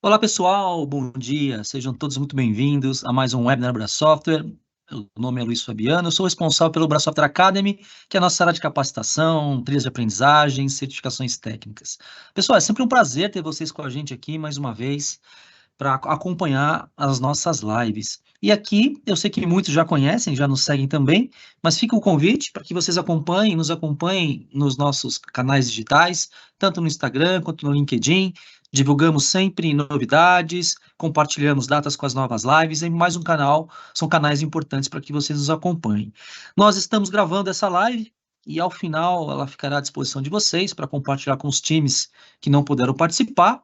Olá pessoal, bom dia, sejam todos muito bem-vindos a mais um webinar Bra Software. O nome é Luiz Fabiano, eu sou responsável pelo Bra Software Academy, que é a nossa área de capacitação, trilhas de aprendizagem, certificações técnicas. Pessoal, é sempre um prazer ter vocês com a gente aqui mais uma vez para acompanhar as nossas lives. E aqui, eu sei que muitos já conhecem, já nos seguem também, mas fica o convite para que vocês acompanhem, nos acompanhem nos nossos canais digitais, tanto no Instagram quanto no LinkedIn. Divulgamos sempre novidades, compartilhamos datas com as novas lives e mais um canal, são canais importantes para que vocês nos acompanhem. Nós estamos gravando essa live e ao final ela ficará à disposição de vocês para compartilhar com os times que não puderam participar.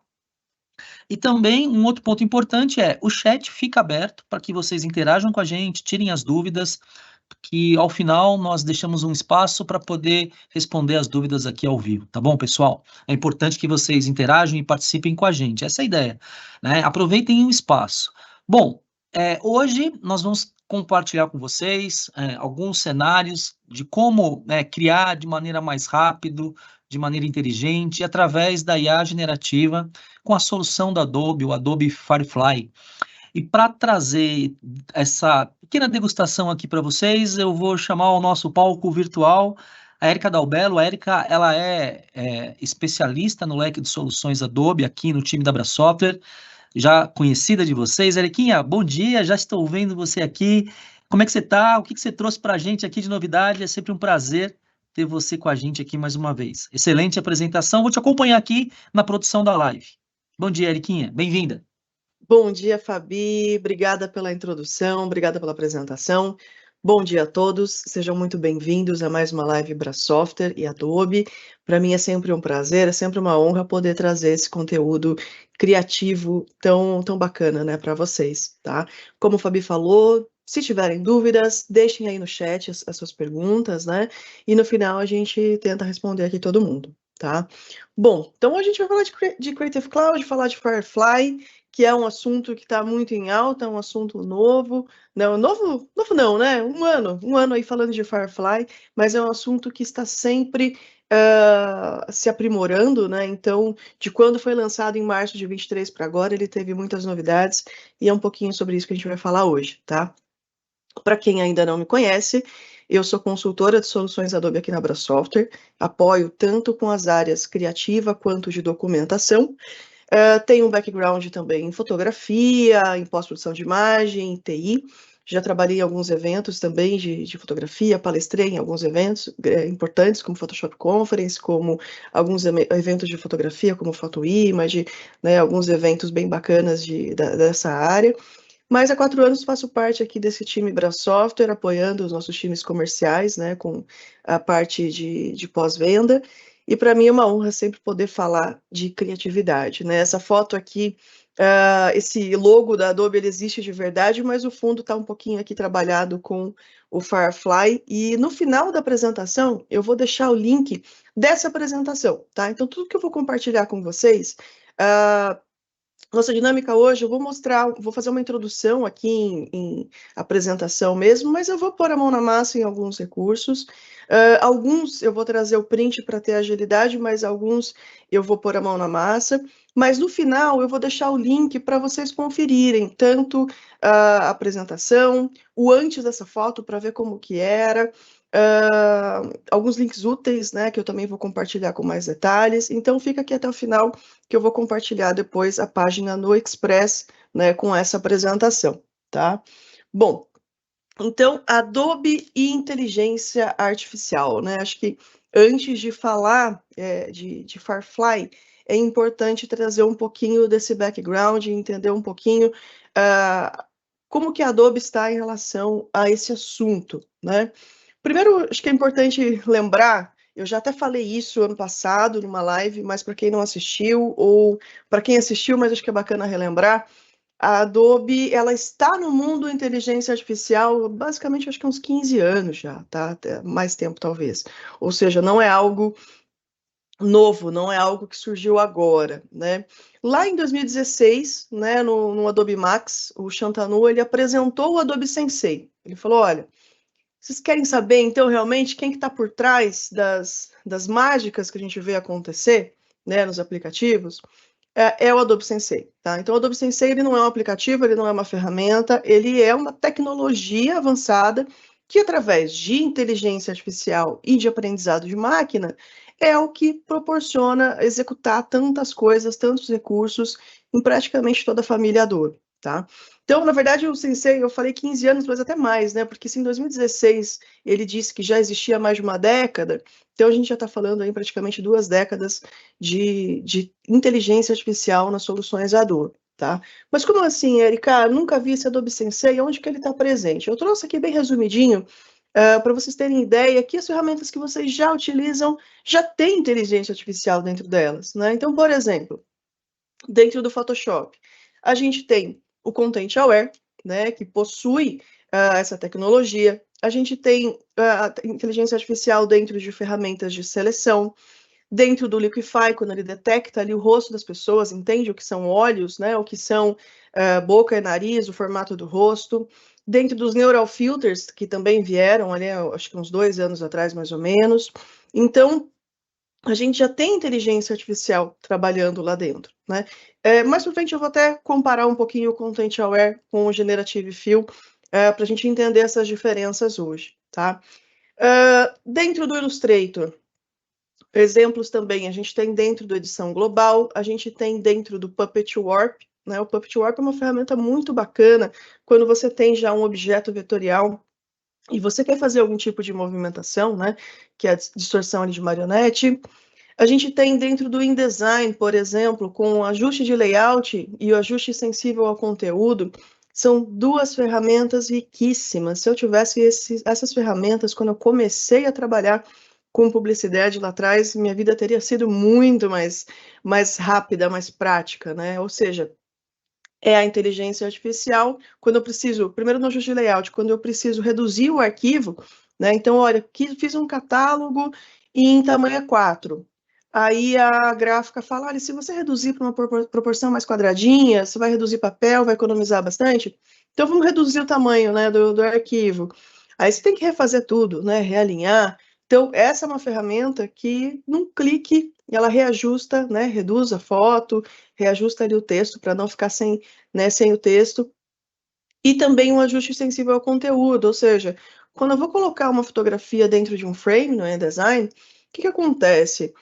E também um outro ponto importante é o chat fica aberto para que vocês interajam com a gente, tirem as dúvidas, que ao final nós deixamos um espaço para poder responder as dúvidas aqui ao vivo, tá bom, pessoal? É importante que vocês interajam e participem com a gente, essa é a ideia, né? Aproveitem o espaço. Bom, hoje nós vamos compartilhar com vocês alguns cenários de como criar de maneira mais rápido, de maneira inteligente, através da IA generativa, com a solução da Adobe, o Adobe Firefly. E para trazer essa pequena degustação aqui para vocês, eu vou chamar o nosso palco virtual a Érica Dalbello. A Érica, ela é especialista no leque de soluções Adobe aqui no time da Bra Software, já conhecida de vocês. Eriquinha, bom dia, já estou vendo você aqui. Como é que você está? O que você trouxe para a gente aqui de novidade? É sempre um prazer ter você com a gente aqui mais uma vez. Excelente apresentação, vou te acompanhar aqui na produção da live. Bom dia, Eriquinha, bem-vinda. Bom dia, Fabi. Obrigada pela introdução, obrigada pela apresentação. Bom dia a todos, sejam muito bem-vindos a mais uma live Bra Software e Adobe. Para mim é sempre um prazer, é sempre uma honra poder trazer esse conteúdo criativo tão bacana, né, para vocês, tá? Como o Fabi falou, se tiverem dúvidas, deixem aí no chat as suas perguntas, né? E no final a gente tenta responder aqui todo mundo, tá? Bom, então a gente vai falar de Creative Cloud, falar de Firefly, que é um assunto que está muito em alta, um assunto novo. Não, novo não, né? Um ano aí falando de Firefly, mas é um assunto que está sempre se aprimorando, né? Então, de quando foi lançado em março de 23 para agora, ele teve muitas novidades, e é um pouquinho sobre isso que a gente vai falar hoje, tá? Para quem ainda não me conhece, eu sou consultora de soluções Adobe aqui na Bra Software, apoio tanto com as áreas criativa quanto de documentação. Tenho um background também em fotografia, em pós-produção de imagem, em TI. Já trabalhei em alguns eventos também de fotografia, palestrei em alguns eventos importantes, como Photoshop Conference, como alguns eventos de fotografia, como Photo Image, né, alguns eventos bem bacanas dessa área. Mas há 4 anos faço parte aqui desse time Bra Software, apoiando os nossos times comerciais, né, com a parte de pós-venda. E para mim é uma honra sempre poder falar de criatividade, né? Essa foto aqui, esse logo da Adobe, ele existe de verdade, mas o fundo está um pouquinho aqui trabalhado com o Firefly. E no final da apresentação, eu vou deixar o link dessa apresentação, tá? Então, tudo que eu vou compartilhar com vocês, nossa dinâmica hoje, eu vou mostrar, vou fazer uma introdução aqui em apresentação mesmo, mas eu vou pôr a mão na massa em alguns recursos. Alguns eu vou trazer o print para ter agilidade, mas alguns eu vou pôr a mão na massa. Mas no final eu vou deixar o link para vocês conferirem tanto a apresentação, o antes dessa foto para ver como que era, alguns links úteis, né, que eu também vou compartilhar com mais detalhes. Então fica aqui até o final, que eu vou compartilhar depois a página no Express, né, com essa apresentação, tá? Bom, então, Adobe e inteligência artificial, né? Acho que antes de falar de Firefly, é importante trazer um pouquinho desse background, entender um pouquinho como que a Adobe está em relação a esse assunto, né? Primeiro, acho que é importante lembrar, eu já até falei isso ano passado, numa live, mas para quem não assistiu, ou para quem assistiu, mas acho que é bacana relembrar, a Adobe, ela está no mundo da inteligência artificial, basicamente, acho que há uns 15 anos já, tá? Até mais tempo, talvez. Ou seja, não é algo novo, não é algo que surgiu agora, né? Lá em 2016, né, no Adobe Max, o Shantanu, ele apresentou o Adobe Sensei. Ele falou, olha, vocês querem saber, então, realmente, quem que está por trás das mágicas que a gente vê acontecer, né, nos aplicativos? é o Adobe Sensei, tá? Então, o Adobe Sensei, ele não é um aplicativo, ele não é uma ferramenta, ele é uma tecnologia avançada que, através de inteligência artificial e de aprendizado de máquina, é o que proporciona executar tantas coisas, tantos recursos em praticamente toda a família Adobe, tá? Então, na verdade, o Sensei, eu falei 15 anos, mas até mais, né? Porque se em 2016 ele disse que já existia há mais de uma década, então a gente já está falando aí praticamente 2 décadas de inteligência artificial nas soluções Adobe, tá? Mas como assim, Erika? Nunca vi esse Adobe Sensei, onde que ele está presente? Eu trouxe aqui bem resumidinho, para vocês terem ideia que as ferramentas que vocês já utilizam já têm inteligência artificial dentro delas, né? Então, por exemplo, dentro do Photoshop, a gente tem o Content Aware, né, que possui essa tecnologia. A gente tem a inteligência artificial dentro de ferramentas de seleção, dentro do Liquify, quando ele detecta ali o rosto das pessoas, entende o que são olhos, né, o que são boca e nariz, o formato do rosto. Dentro dos Neural Filters, que também vieram ali, acho que uns 2 anos atrás, mais ou menos. Então, a gente já tem inteligência artificial trabalhando lá dentro, né? Mais para frente eu vou até comparar um pouquinho o Content Aware com o Generative Fill, para a gente entender essas diferenças hoje, tá? Dentro do Illustrator, exemplos também, a gente tem dentro do Edição Global, a gente tem dentro do Puppet Warp, né? O Puppet Warp é uma ferramenta muito bacana quando você tem já um objeto vetorial e você quer fazer algum tipo de movimentação, né? Que é a distorção ali de marionete. A gente tem dentro do InDesign, por exemplo, com o ajuste de layout e o ajuste sensível ao conteúdo, são 2 ferramentas riquíssimas. Se eu tivesse essas ferramentas quando eu comecei a trabalhar com publicidade lá atrás, minha vida teria sido muito mais rápida, mais prática, né? Ou seja, é a inteligência artificial, quando eu preciso, primeiro no ajuste de layout, quando eu preciso reduzir o arquivo, né? Então, olha, fiz um catálogo em tamanho 4. Aí a gráfica fala, olha, se você reduzir para uma proporção mais quadradinha, você vai reduzir papel, vai economizar bastante. Então, vamos reduzir o tamanho, né, do arquivo. Aí você tem que refazer tudo, né, realinhar. Então, essa é uma ferramenta que, num clique, ela reajusta, né, reduz a foto, reajusta ali o texto para não ficar sem, né, sem o texto. E também um ajuste sensível ao conteúdo, ou seja, quando eu vou colocar uma fotografia dentro de um frame no InDesign, o que acontece?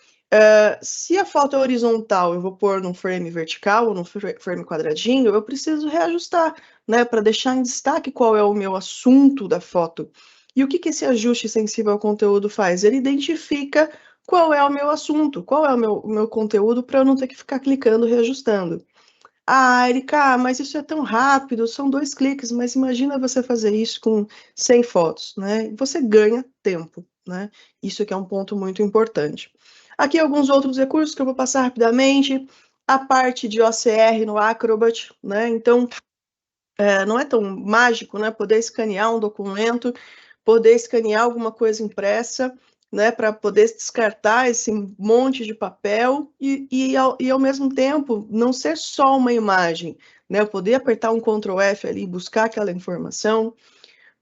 Se a foto é horizontal, eu vou pôr num frame vertical ou num frame quadradinho, eu preciso reajustar, né, para deixar em destaque qual é o meu assunto da foto. E o que esse ajuste sensível ao conteúdo faz? Ele identifica qual é o meu assunto, qual é o meu conteúdo, para eu não ter que ficar clicando, reajustando. Ah, Erika, mas isso é tão rápido, são 2 cliques, mas imagina você fazer isso com 100 fotos, né? Você ganha tempo, né? Isso aqui é um ponto muito importante. Aqui alguns outros recursos que eu vou passar rapidamente. A parte de OCR no Acrobat, né? Então, não é tão mágico, né? Poder escanear um documento, poder escanear alguma coisa impressa, né, para poder descartar esse monte de papel e ao mesmo tempo não ser só uma imagem, né, eu poder apertar um Ctrl F ali e buscar aquela informação,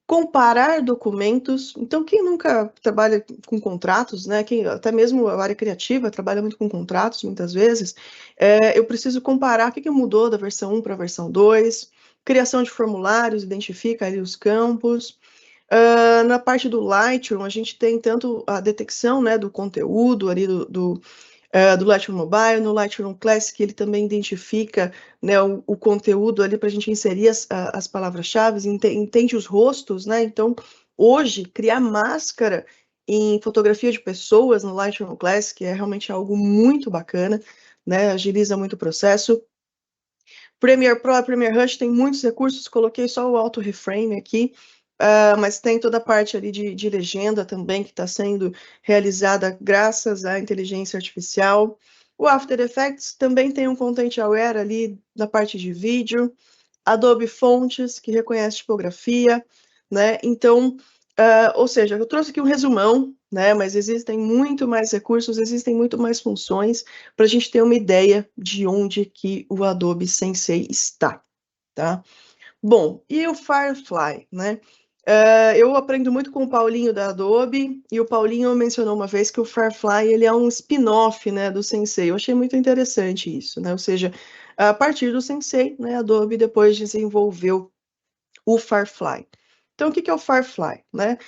comparar documentos. Então, quem nunca trabalha com contratos, né, quem, até mesmo a área criativa trabalha muito com contratos, muitas vezes, eu preciso comparar o que mudou da versão 1 para a versão 2, criação de formulários, identifica ali os campos. Na parte do Lightroom, a gente tem tanto a detecção, né, do conteúdo ali do Lightroom Mobile, no Lightroom Classic, ele também identifica, né, o conteúdo ali para a gente inserir as palavras-chave, entende os rostos, né? Então, hoje, criar máscara em fotografia de pessoas no Lightroom Classic é realmente algo muito bacana, né? Agiliza muito o processo. Premiere Pro, Premiere Rush tem muitos recursos, coloquei só o auto reframe aqui, mas tem toda a parte ali de legenda também que está sendo realizada graças à inteligência artificial. O After Effects também tem um Content Aware ali na parte de vídeo. Adobe Fontes, que reconhece tipografia, né? Então, ou seja, eu trouxe aqui um resumão, né? Mas existem muito mais recursos, existem muito mais funções para a gente ter uma ideia de onde que o Adobe Sensei está, tá? Bom, e o Firefly, né? Eu aprendo muito com o Paulinho da Adobe, e o Paulinho mencionou uma vez que o Firefly ele é um spin-off, né, do Sensei. Eu achei muito interessante isso, né? Ou seja, a partir do Sensei, né, a Adobe depois desenvolveu o Firefly. Então, o que é o Firefly, né?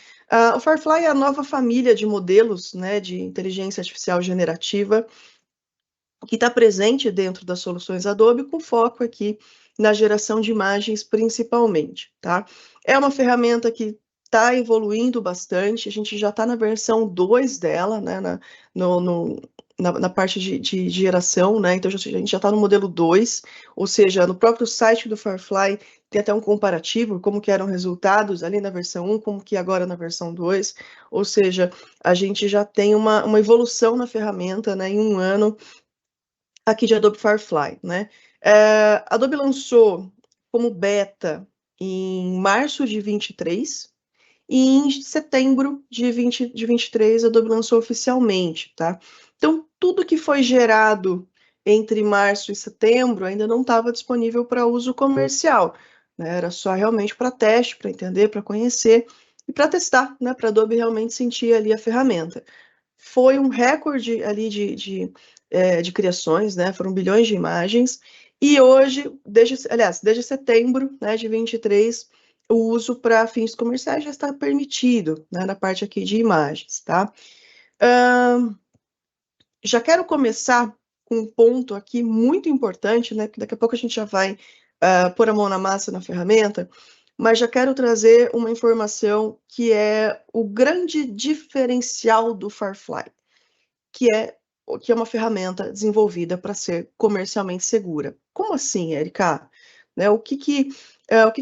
O Firefly é a nova família de modelos, né, de inteligência artificial generativa que está presente dentro das soluções Adobe, com foco aqui na geração de imagens principalmente, tá? É uma ferramenta que está evoluindo bastante, a gente já está na versão 2 dela, né, na parte de geração, né, então a gente já está no modelo 2, ou seja, no próprio site do Firefly tem até um comparativo, como que eram resultados ali na versão 1, como que agora na versão 2, ou seja, a gente já tem uma evolução na ferramenta, né, em um ano, aqui de Adobe Firefly, né? Adobe lançou como beta em março de 23 e em setembro de 23 a Adobe lançou oficialmente, tá? Então, tudo que foi gerado entre março e setembro ainda não estava disponível para uso comercial, né? Era só realmente para teste, para entender, para conhecer e para testar, né? Para a Adobe realmente sentir ali a ferramenta. Foi um recorde ali de criações, né? Foram bilhões de imagens. E hoje, desde setembro, né, de 23, o uso para fins comerciais já está permitido, né, na parte aqui de imagens, tá? Já quero começar com um ponto aqui muito importante, né? Que daqui a pouco a gente já vai pôr a mão na massa na ferramenta, mas já quero trazer uma informação que é o grande diferencial do Firefly, que é uma ferramenta desenvolvida para ser comercialmente segura. Como assim, Erika? Né, o que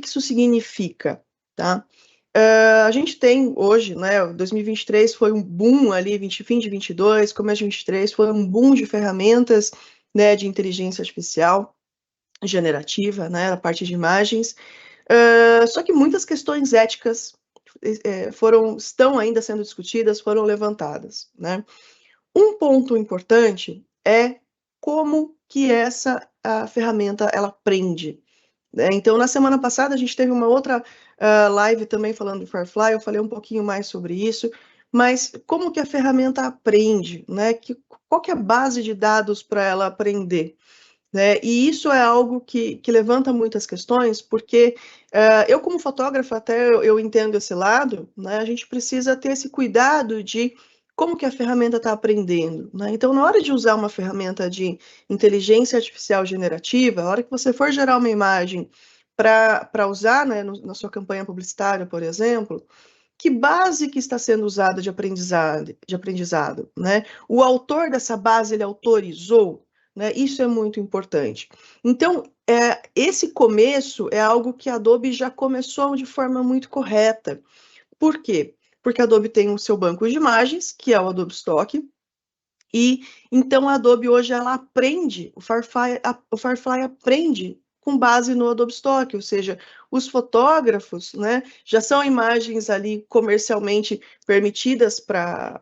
isso significa? Tá? A gente tem hoje, né, 2023 foi um boom ali, fim de 22, começo de 23, foi um boom de ferramentas, né, de inteligência artificial generativa, né, a parte de imagens, só que muitas questões éticas estão ainda sendo discutidas, foram levantadas, né? Um ponto importante é como que a ferramenta ela aprende, né? Então, na semana passada, a gente teve uma outra live também falando do Firefly, eu falei um pouquinho mais sobre isso, mas como que a ferramenta aprende, né? Qual que é a base de dados para ela aprender? Né? E isso é algo que levanta muitas questões, porque eu, como fotógrafa, até eu entendo esse lado, né? A gente precisa ter esse cuidado de como que a ferramenta está aprendendo, né? Então, na hora de usar uma ferramenta de inteligência artificial generativa, a hora que você for gerar uma imagem para usar, né, na sua campanha publicitária, por exemplo, que base que está sendo usada de aprendizado, né? O autor dessa base, ele autorizou, né? Isso é muito importante. Então, esse começo é algo que a Adobe já começou de forma muito correta. Por quê? Porque a Adobe tem o seu banco de imagens, que é o Adobe Stock, e então a Adobe hoje ela aprende, o Firefly aprende com base no Adobe Stock, ou seja, os fotógrafos, né, já são imagens ali comercialmente permitidas para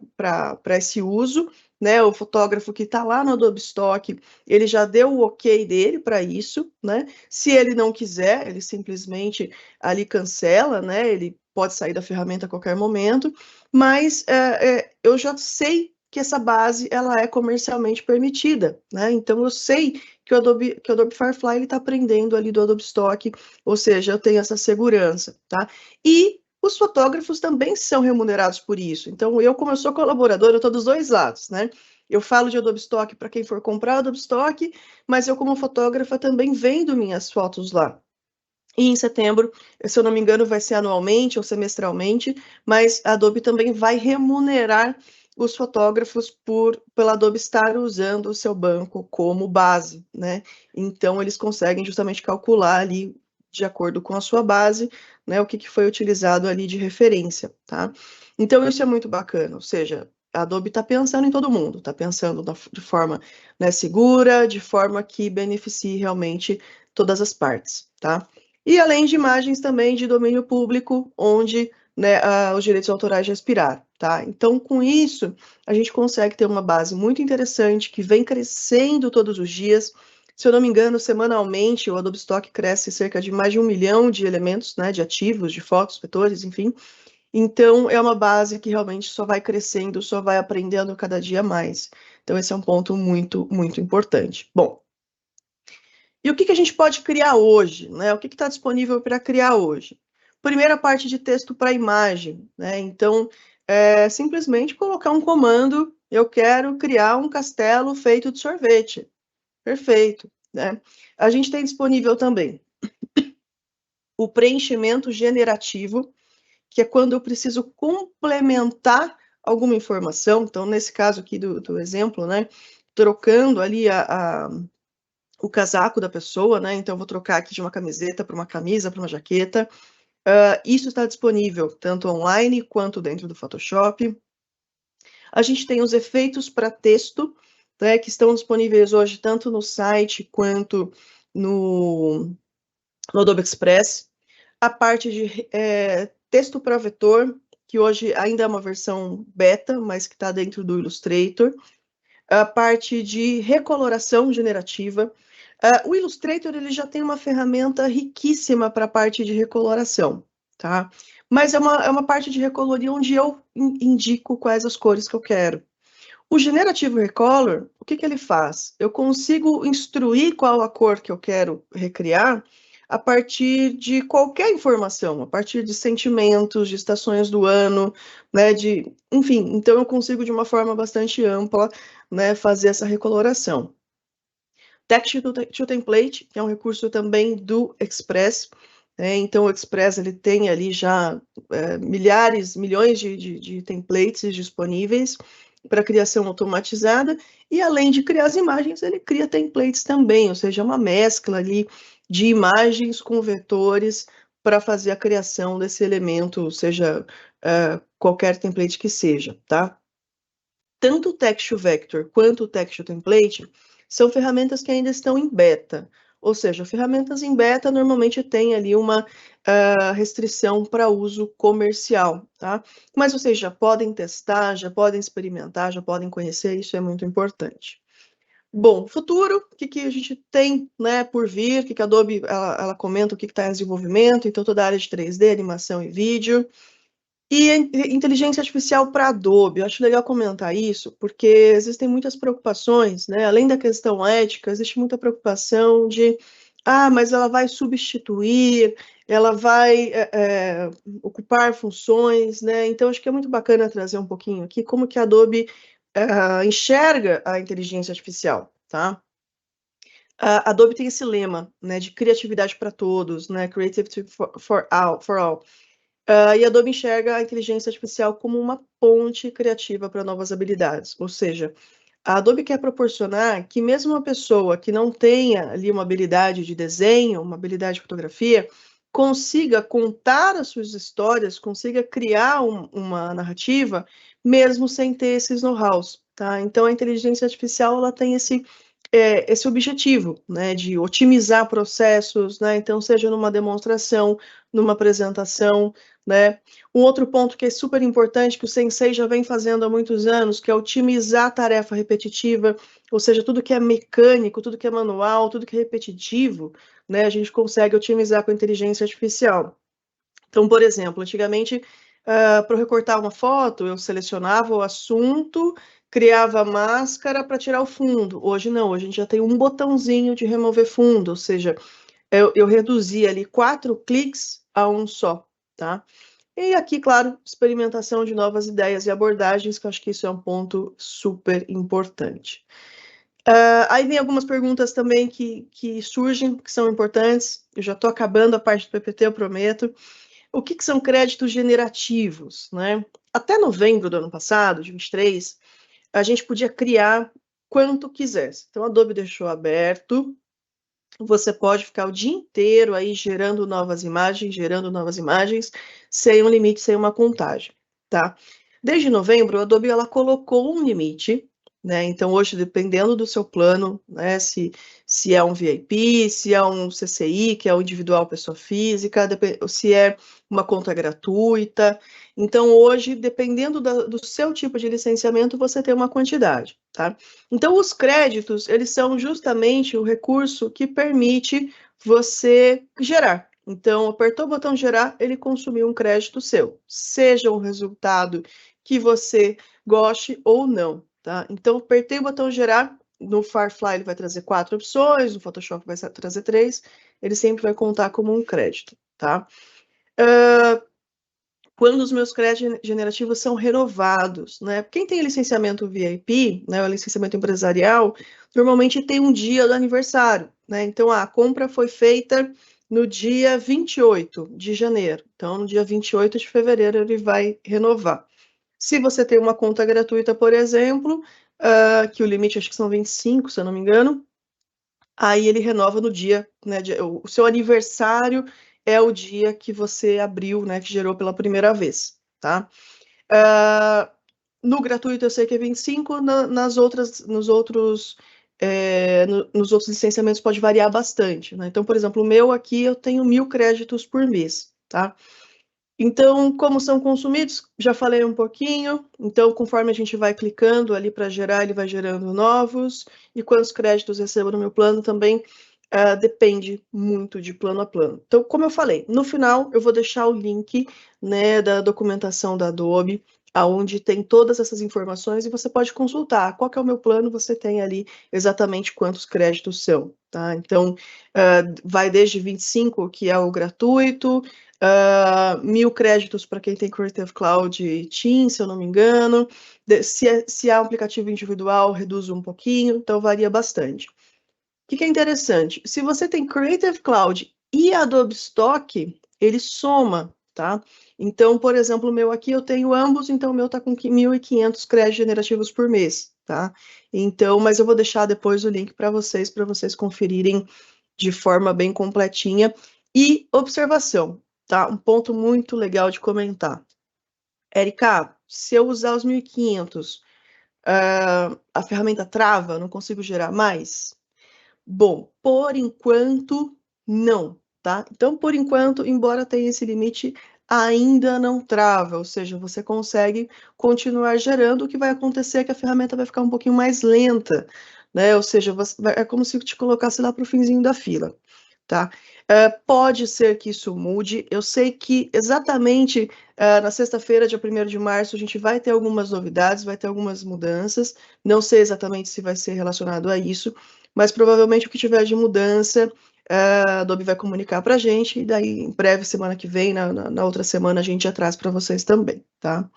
esse uso, né, o fotógrafo que está lá no Adobe Stock, ele já deu o ok dele para isso, né, se ele não quiser, ele simplesmente ali cancela, né, ele pode sair da ferramenta a qualquer momento, mas eu já sei que essa base ela é comercialmente permitida, né? Então eu sei que o Adobe Firefly ele está aprendendo ali do Adobe Stock, ou seja, eu tenho essa segurança, tá? E os fotógrafos também são remunerados por isso. Então eu, como eu sou colaboradora, eu estou dos dois lados, né? Eu falo de Adobe Stock para quem for comprar Adobe Stock, mas eu, como fotógrafa, também vendo minhas fotos lá. E em setembro, se eu não me engano, vai ser anualmente ou semestralmente, mas a Adobe também vai remunerar os fotógrafos pela Adobe estar usando o seu banco como base, né? Então, eles conseguem justamente calcular ali, de acordo com a sua base, né, o que foi utilizado ali de referência, tá? Então, isso é muito bacana, ou seja, a Adobe está pensando em todo mundo, está pensando de forma, né, segura, de forma que beneficie realmente todas as partes, tá? E além de imagens também de domínio público, onde, né, os direitos autorais já expiraram, tá? Então, com isso, a gente consegue ter uma base muito interessante, que vem crescendo todos os dias. Se eu não me engano, semanalmente o Adobe Stock cresce cerca de mais de 1 milhão de elementos, né, de ativos, de fotos, vetores, enfim. Então, é uma base que realmente só vai crescendo, só vai aprendendo cada dia mais. Então, esse é um ponto muito, muito importante. Bom, e o que a gente pode criar hoje, né? O que está disponível para criar hoje? Primeira parte de texto para imagem, né? Então, simplesmente colocar um comando, eu quero criar um castelo feito de sorvete. Perfeito, né? A gente tem disponível também o preenchimento generativo, que é quando eu preciso complementar alguma informação. Então, nesse caso aqui do exemplo, né? Trocando ali o casaco da pessoa, né? Então, eu vou trocar aqui de uma camiseta para uma camisa, para uma jaqueta. Isso está disponível tanto online quanto dentro do Photoshop. A gente tem os efeitos para texto, né, que estão disponíveis hoje tanto no site quanto no Adobe Express. A parte de texto para vetor, que hoje ainda é uma versão beta, mas que está dentro do Illustrator. A parte de recoloração generativa. O Illustrator ele já tem uma ferramenta riquíssima para a parte de recoloração, tá? Mas é uma parte de recoloria onde eu indico quais as cores que eu quero. O Generative Recolor, o que ele faz? Eu consigo instruir qual a cor que eu quero recriar a partir de qualquer informação, a partir de sentimentos, de estações do ano, né, enfim, então eu consigo de uma forma bastante ampla, né, fazer essa recoloração. Text to Template, que é um recurso também do Express, então o Express ele tem ali já milhões de templates disponíveis para criação automatizada, e além de criar as imagens, ele cria templates também, ou seja, uma mescla ali de imagens com vetores para fazer a criação desse elemento, seja qualquer template que seja, tá? Tanto o Text Vector quanto o Text Template são ferramentas que ainda estão em beta, ou seja, ferramentas em beta normalmente têm ali uma restrição para uso comercial, tá? Mas vocês já podem testar, já podem experimentar, já podem conhecer, isso é muito importante. Bom, futuro, o que a gente tem, né, por vir, o que a Adobe ela comenta, o que está em desenvolvimento, então toda a área de 3D, animação e vídeo. E inteligência artificial para Adobe, eu acho legal comentar isso, porque existem muitas preocupações, né? Além da questão ética, existe muita preocupação de, mas ela vai substituir, ela vai ocupar funções, né? Então, acho que é muito bacana trazer um pouquinho aqui como que a Adobe enxerga a inteligência artificial, tá? A Adobe tem esse lema, né, de criatividade para todos, né? Creativity for all. E a Adobe enxerga a inteligência artificial como uma ponte criativa para novas habilidades, ou seja, a Adobe quer proporcionar que mesmo uma pessoa que não tenha ali uma habilidade de desenho, uma habilidade de fotografia, consiga contar as suas histórias, consiga criar uma narrativa, mesmo sem ter esses know-hows, tá? Então, a inteligência artificial, ela tem esse objetivo, né, de otimizar processos, né, então seja numa demonstração, numa apresentação, né. Um outro ponto que é super importante, que o Sensei já vem fazendo há muitos anos, que é otimizar a tarefa repetitiva, ou seja, tudo que é mecânico, tudo que é manual, tudo que é repetitivo, né, a gente consegue otimizar com a inteligência artificial. Então, por exemplo, antigamente, para eu recortar uma foto, eu selecionava o assunto, criava a máscara para tirar o fundo. Hoje não, hoje a gente já tem um botãozinho de remover fundo, ou seja, eu reduzi ali 4 cliques a um só, tá? E aqui, claro, experimentação de novas ideias e abordagens, que eu acho que isso é um ponto super importante. Aí vem algumas perguntas também que surgem, que são importantes. Eu já estou acabando a parte do PPT, eu prometo. O que são créditos generativos, né? Até novembro do ano passado, de 23, a gente podia criar quanto quisesse. Então, a Adobe deixou aberto. Você pode ficar o dia inteiro aí gerando novas imagens, sem um limite, sem uma contagem, tá? Desde novembro, a Adobe ela colocou um limite né? Então, hoje, dependendo do seu plano, né, se é um VIP, se é um CCI, que é o individual pessoa física, se é uma conta gratuita. Então, hoje, dependendo do seu tipo de licenciamento, você tem uma quantidade, tá? Então, os créditos, eles são justamente o recurso que permite você gerar. Então, apertou o botão gerar, ele consumiu um crédito seu, seja um resultado que você goste ou não, tá? Então, apertei o botão gerar, no Firefly ele vai trazer 4 opções, no Photoshop vai trazer 3, ele sempre vai contar como um crédito, tá? Quando os meus créditos generativos são renovados, né? Quem tem licenciamento VIP, né, o licenciamento empresarial, normalmente tem um dia do aniversário, né? Então, a compra foi feita no dia 28 de janeiro. Então, no dia 28 de fevereiro, ele vai renovar. Se você tem uma conta gratuita, por exemplo, que o limite acho que são 25, se eu não me engano, aí ele renova no dia, né? O seu aniversário é o dia que você abriu, né? Que gerou pela primeira vez, tá? No gratuito eu sei que é 25, nos outros licenciamentos pode variar bastante, né? Então, por exemplo, o meu aqui eu tenho 1.000 créditos por mês, tá? Então, como são consumidos, já falei um pouquinho. Então, conforme a gente vai clicando ali para gerar, ele vai gerando novos. E quantos créditos recebo no meu plano também depende muito de plano a plano. Então, como eu falei, no final eu vou deixar o link, né, da documentação da Adobe, aonde tem todas essas informações e você pode consultar. Qual que é o meu plano? Você tem ali exatamente quantos créditos são, tá? Então, vai desde 25, que é o gratuito, 1.000 créditos para quem tem Creative Cloud Team, se eu não me engano. Se é um aplicativo individual, reduz um pouquinho, então varia bastante. O que é interessante? Se você tem Creative Cloud e Adobe Stock, ele soma, tá? Então, por exemplo, o meu aqui eu tenho ambos, então o meu tá com 1.500 créditos generativos por mês, tá? Então, mas eu vou deixar depois o link para vocês conferirem de forma bem completinha. E observação, tá? Um ponto muito legal de comentar. Érica, se eu usar os 1.500, a ferramenta trava, não consigo gerar mais? Bom, por enquanto, não, tá? Então, por enquanto, embora tenha esse limite, ainda não trava, ou seja, você consegue continuar gerando. O que vai acontecer é que a ferramenta vai ficar um pouquinho mais lenta, né? Ou seja, é como se te colocasse lá para o finzinho da fila, tá? Pode ser que isso mude. Eu sei que exatamente na sexta-feira, dia 1º de março, a gente vai ter algumas novidades, vai ter algumas mudanças. Não sei exatamente se vai ser relacionado a isso, mas provavelmente o que tiver de mudança, a Adobe vai comunicar para a gente, e daí, em breve, semana que vem, na outra semana, a gente já traz para vocês também, tá?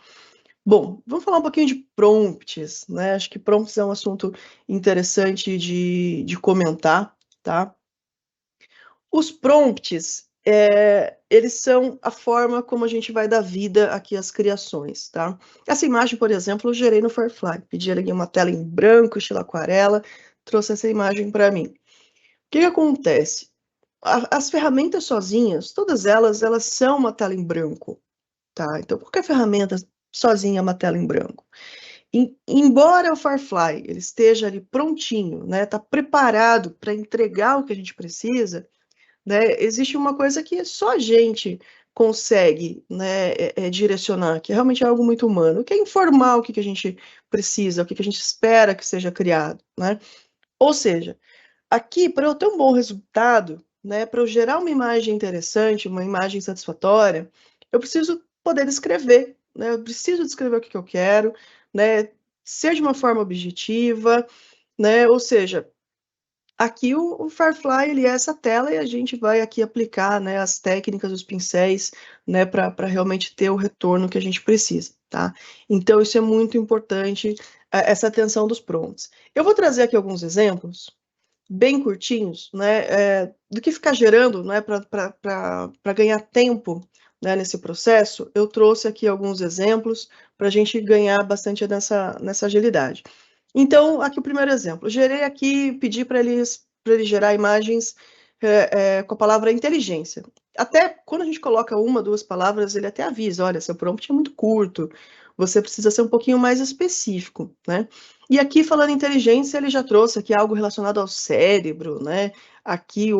Bom, vamos falar um pouquinho de prompts, né? Acho que prompts é um assunto interessante de comentar, tá? Os prompts, eles são a forma como a gente vai dar vida aqui às criações, tá? Essa imagem, por exemplo, eu gerei no Firefly, pedi ali uma tela em branco, estilo aquarela, trouxe essa imagem para mim. O que acontece? As ferramentas sozinhas, todas elas são uma tela em branco, tá? Então, qualquer ferramenta sozinha é uma tela em branco. Embora o Firefly ele esteja ali prontinho, né, tá preparado para entregar o que a gente precisa, né, existe uma coisa que só a gente consegue, né, direcionar, que realmente é algo muito humano, que é informar o que a gente precisa, o que a gente espera que seja criado, né? Ou seja, aqui, para eu ter um bom resultado, né, para eu gerar uma imagem interessante, uma imagem satisfatória, eu preciso poder descrever, né? Eu preciso descrever o que eu quero, né? Ser de uma forma objetiva, né? Ou seja, aqui o Firefly ele é essa tela e a gente vai aqui aplicar, né, as técnicas, os pincéis, né, para realmente ter o retorno que a gente precisa, tá? Então isso é muito importante, essa atenção dos prompts. Eu vou trazer aqui alguns exemplos bem curtinhos, né, do que ficar gerando, né, para ganhar tempo, né, nesse processo. Eu trouxe aqui alguns exemplos para a gente ganhar bastante nessa agilidade. Então, aqui o primeiro exemplo. Gerei aqui, pedi para ele gerar imagens com a palavra inteligência. até quando a gente coloca uma, duas palavras, ele até avisa, olha, seu prompt é muito curto, você precisa ser um pouquinho mais específico, né? E aqui, falando em inteligência, ele já trouxe aqui algo relacionado ao cérebro, né? Aqui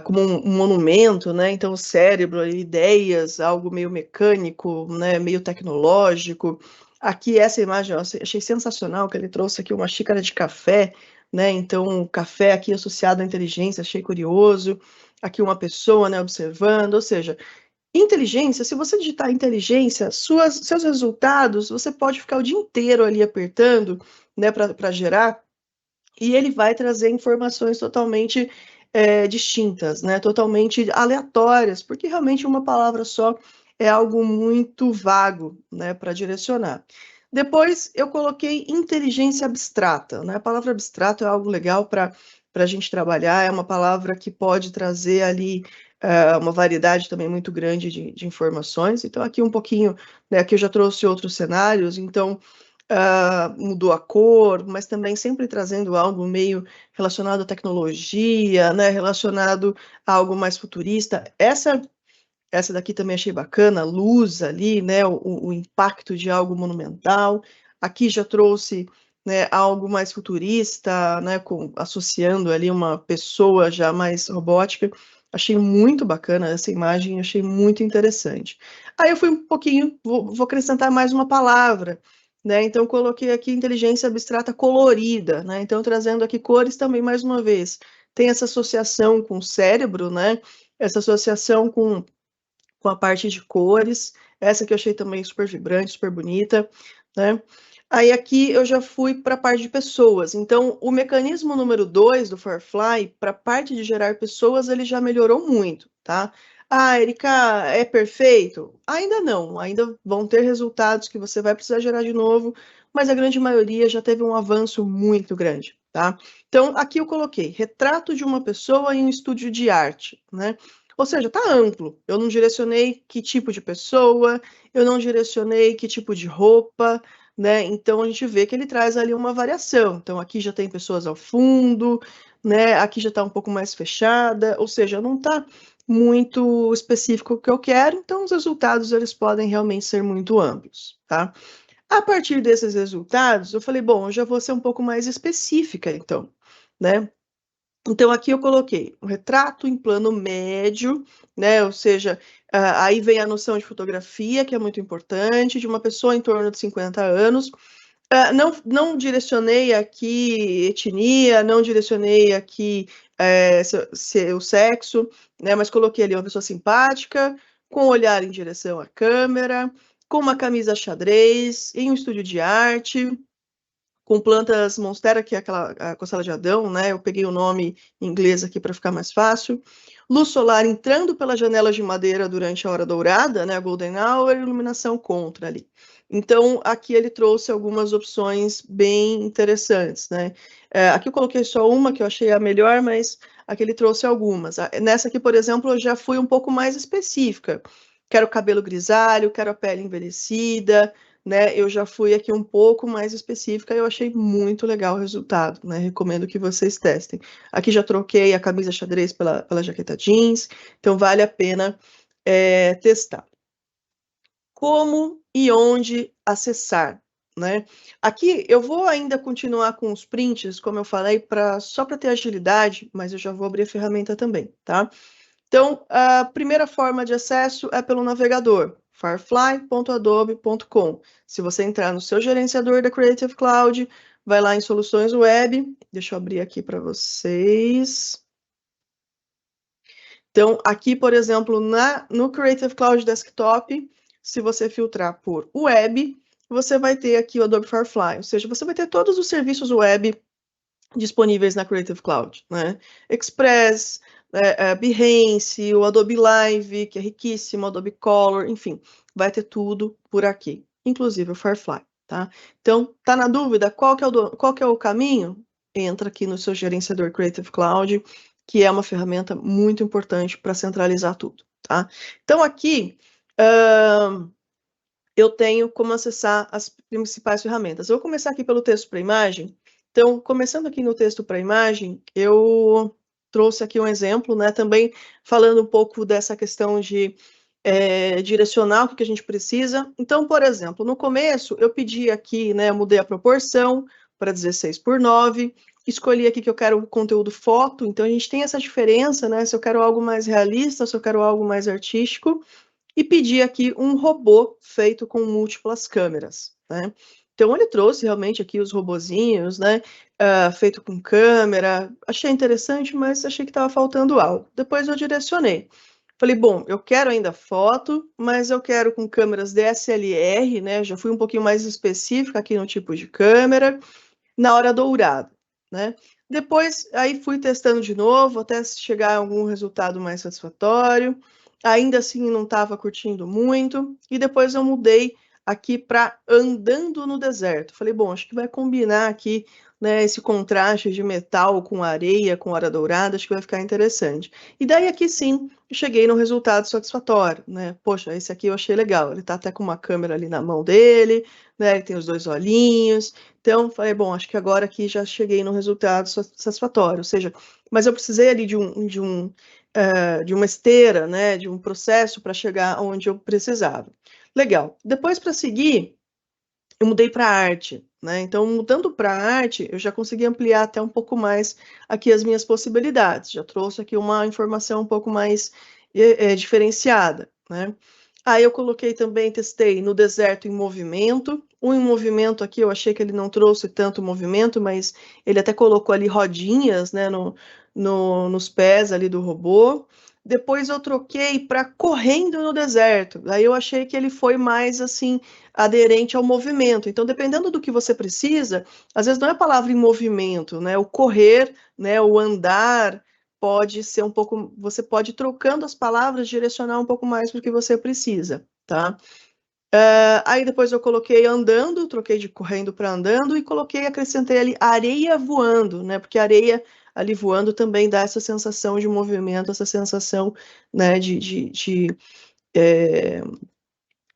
como um monumento, né? Então, o cérebro, ideias, algo meio mecânico, né? Meio tecnológico. Aqui, essa imagem, eu achei sensacional, que ele trouxe aqui uma xícara de café, né? Então, café aqui associado à inteligência, achei curioso. Aqui uma pessoa, né, observando, ou seja, inteligência, se você digitar inteligência, seus resultados, você pode ficar o dia inteiro ali apertando, né, para gerar, e ele vai trazer informações totalmente distintas, né, totalmente aleatórias, porque realmente uma palavra só é algo muito vago, né, para direcionar. Depois eu coloquei inteligência abstrata, né? A palavra abstrato é algo legal para a gente trabalhar, é uma palavra que pode trazer ali uma variedade também muito grande de informações. Então, aqui um pouquinho, né, aqui eu já trouxe outros cenários, então mudou a cor, mas também sempre trazendo algo meio relacionado à tecnologia, né, relacionado a algo mais futurista. Essa daqui também achei bacana, luz ali, né, o impacto de algo monumental. Aqui já trouxe, né, algo mais futurista, né, associando ali uma pessoa já mais robótica. Achei muito bacana essa imagem, achei muito interessante. Aí eu fui um pouquinho, vou acrescentar mais uma palavra, né? Então coloquei aqui inteligência abstrata colorida, né? Então trazendo aqui cores também mais uma vez. Tem essa associação com o cérebro, né? Essa associação com a parte de cores, essa que eu achei também super vibrante, super bonita, né? Aí aqui eu já fui para a parte de pessoas. Então, o mecanismo número 2 do Firefly, para a parte de gerar pessoas, ele já melhorou muito, tá? Ah, Erika, é perfeito? Ainda não, ainda vão ter resultados que você vai precisar gerar de novo, mas a grande maioria já teve um avanço muito grande, tá? Então, aqui eu coloquei retrato de uma pessoa em um estúdio de arte, né? Ou seja, está amplo. Eu não direcionei que tipo de pessoa, eu não direcionei que tipo de roupa, né? Então a gente vê que ele traz ali uma variação. Então aqui já tem pessoas ao fundo, né? Aqui já está um pouco mais fechada, ou seja, não está muito específico o que eu quero, então os resultados eles podem realmente ser muito amplos, tá? A partir desses resultados, eu falei, bom, eu já vou ser um pouco mais específica, então, né? Então, aqui eu coloquei um retrato em plano médio, né? Ou seja, aí vem a noção de fotografia, que é muito importante, de uma pessoa em torno de 50 anos. Não direcionei aqui etnia, não direcionei aqui o sexo, né? Mas coloquei ali uma pessoa simpática, com o olhar em direção à câmera, com uma camisa xadrez, em um estúdio de arte, com plantas monstera, que é a costela de Adão, né? Eu peguei o nome em inglês aqui para ficar mais fácil. Luz solar entrando pelas janelas de madeira durante a hora dourada, né? A golden hour, iluminação contra ali. Então, aqui ele trouxe algumas opções bem interessantes, né? Aqui eu coloquei só uma que eu achei a melhor, mas aqui ele trouxe algumas. Nessa aqui, por exemplo, eu já fui um pouco mais específica. Quero cabelo grisalho, quero a pele envelhecida, né? Eu já fui aqui um pouco mais específica e eu achei muito legal o resultado, né? Recomendo que vocês testem. Aqui já troquei a camisa xadrez pela jaqueta jeans, então vale a pena testar. Como e onde acessar, né? Aqui eu vou ainda continuar com os prints, como eu falei, só para ter agilidade, mas eu já vou abrir a ferramenta também, tá? Então, a primeira forma de acesso é pelo navegador, firefly.adobe.com. Se você entrar no seu gerenciador da Creative Cloud, vai lá em Soluções Web. Deixa eu abrir aqui para vocês. Então, aqui, por exemplo, no Creative Cloud Desktop, se você filtrar por Web, você vai ter aqui o Adobe Firefly, ou seja, você vai ter todos os serviços web disponíveis na Creative Cloud, né? Express, Behance, o Adobe Live, que é riquíssimo, Adobe Color, enfim, vai ter tudo por aqui, inclusive o Firefly, tá? Então, tá na dúvida qual que é o caminho? Entra aqui no seu gerenciador Creative Cloud, que é uma ferramenta muito importante para centralizar tudo, tá? Então, aqui, eu tenho como acessar as principais ferramentas. Eu vou começar aqui pelo texto para imagem. Então, começando aqui no texto para imagem, eu trouxe aqui um exemplo, né, também falando um pouco dessa questão de direcionar o que a gente precisa. Então, por exemplo, no começo eu pedi aqui, né, eu mudei a proporção para 16:9, escolhi aqui que eu quero o conteúdo foto, então a gente tem essa diferença, né, se eu quero algo mais realista, se eu quero algo mais artístico, e pedi aqui um robô feito com múltiplas câmeras, né. Então ele trouxe realmente aqui os robozinhos, né, feito com câmera, achei interessante, mas achei que estava faltando algo. Depois eu direcionei. Falei: "Bom, eu quero ainda foto, mas eu quero com câmeras DSLR", né, já fui um pouquinho mais específica aqui no tipo de câmera, na hora dourada, né. Depois, aí fui testando de novo, até chegar a algum resultado mais satisfatório, ainda assim não estava curtindo muito, e depois eu mudei aqui para andando no deserto. Falei: "Bom, acho que vai combinar aqui, né, esse contraste de metal com areia, com hora dourada, acho que vai ficar interessante". E daí aqui sim, cheguei no resultado satisfatório, né. Poxa, esse aqui eu achei legal, ele tá até com uma câmera ali na mão dele, né, ele tem os 2 olhinhos, então, falei: "Bom, acho que agora aqui já cheguei no resultado satisfatório", ou seja, mas eu precisei ali de uma esteira, né, de um processo para chegar onde eu precisava. Legal. Depois para seguir, eu mudei para arte, né, então mudando para arte, eu já consegui ampliar até um pouco mais aqui as minhas possibilidades, já trouxe aqui uma informação um pouco mais, diferenciada, né. Aí eu coloquei também, testei no deserto em movimento. O em movimento aqui eu achei que ele não trouxe tanto movimento, mas ele até colocou ali rodinhas, né, nos pés ali do robô. Depois eu troquei para correndo no deserto. Aí eu achei que ele foi mais assim aderente ao movimento. Então, dependendo do que você precisa, às vezes não é a palavra em movimento, né? O correr, né? O andar pode ser um pouco. Você pode ir trocando as palavras, direcionar um pouco mais para o que você precisa, tá? Aí depois eu coloquei andando, troquei de correndo para andando e coloquei, acrescentei ali areia voando, né? Porque areia ali voando também dá essa sensação de movimento, essa sensação, né, eh,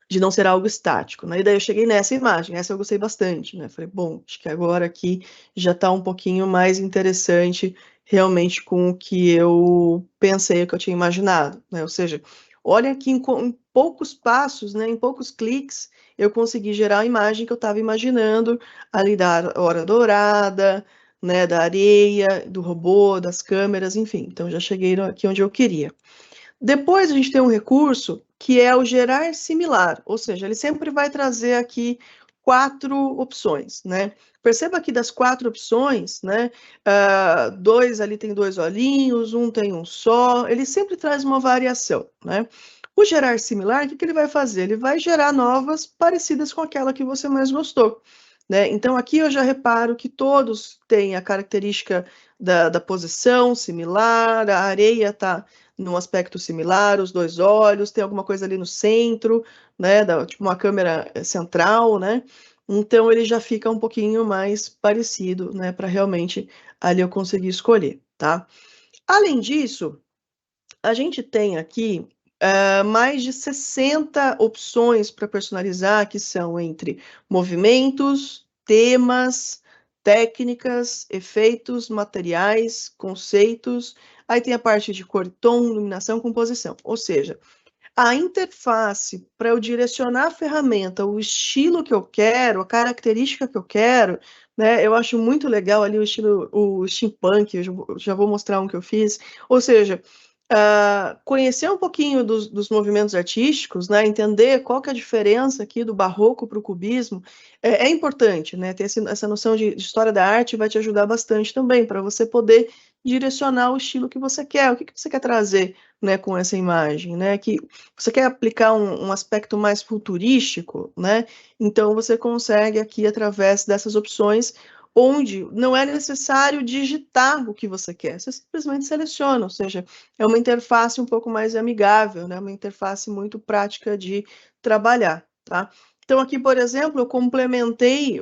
de não ser algo estático, né? E daí eu cheguei nessa imagem, essa eu gostei bastante, né? Falei, bom, acho que agora aqui já está um pouquinho mais interessante realmente com o que eu pensei, o que eu tinha imaginado, né? Ou seja, olha que em poucos passos, né, em poucos cliques, eu consegui gerar a imagem que eu estava imaginando ali da hora dourada, né, da areia, do robô, das câmeras, enfim. Então já cheguei aqui onde eu queria. Depois a gente tem um recurso que é o gerar similar, ou seja, ele sempre vai trazer aqui 4 opções, né. Perceba que das 4 opções, né, 2 ali tem 2 olhinhos, um tem um só, ele sempre traz uma variação, né. O gerar similar, o que que ele vai fazer? Ele vai gerar novas parecidas com aquela que você mais gostou, né. Então aqui eu já reparo que todos têm a característica da posição similar, a areia está num aspecto similar, os 2 olhos, tem alguma coisa ali no centro, né, tipo uma câmera central, né, então ele já fica um pouquinho mais parecido, né, para realmente ali eu conseguir escolher, tá. Além disso, a gente tem aqui, mais de 60 opções para personalizar, que são entre movimentos, temas, técnicas, efeitos, materiais, conceitos, aí tem a parte de cor e tom, iluminação, composição. Ou seja, a interface para eu direcionar a ferramenta, o estilo que eu quero, a característica que eu quero, né, eu acho muito legal ali o estilo o steampunk, eu já vou mostrar um que eu fiz, ou seja, conhecer um pouquinho dos movimentos artísticos, né, entender qual que é a diferença aqui do barroco para o cubismo, é importante, né, ter essa noção de história da arte vai te ajudar bastante também, para você poder direcionar o estilo que você quer, o que que você quer trazer, né, com essa imagem, né, que você quer aplicar um aspecto mais futurístico, né, então você consegue aqui através dessas opções, onde não é necessário digitar o que você quer, você simplesmente seleciona, ou seja, é uma interface um pouco mais amigável, né, uma interface muito prática de trabalhar, tá. Então aqui, por exemplo, eu complementei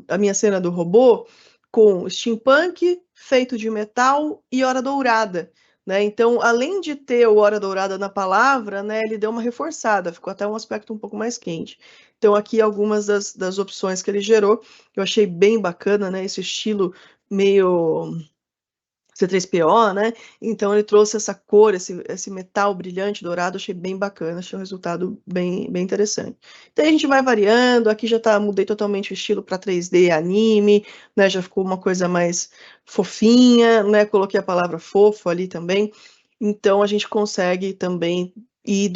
a minha cena do robô com steampunk, feito de metal e hora dourada, né, então além de ter o hora dourada na palavra, né, ele deu uma reforçada, ficou até um aspecto um pouco mais quente. Então aqui algumas das opções que ele gerou, eu achei bem bacana, né, esse estilo meio C3PO, né? Então ele trouxe essa cor, esse metal brilhante dourado, achei bem bacana, achei um resultado bem interessante. Então a gente vai variando, aqui já mudei totalmente o estilo para 3D anime, né? Já ficou uma coisa mais fofinha, né? Coloquei a palavra fofo ali também. Então a gente consegue também ir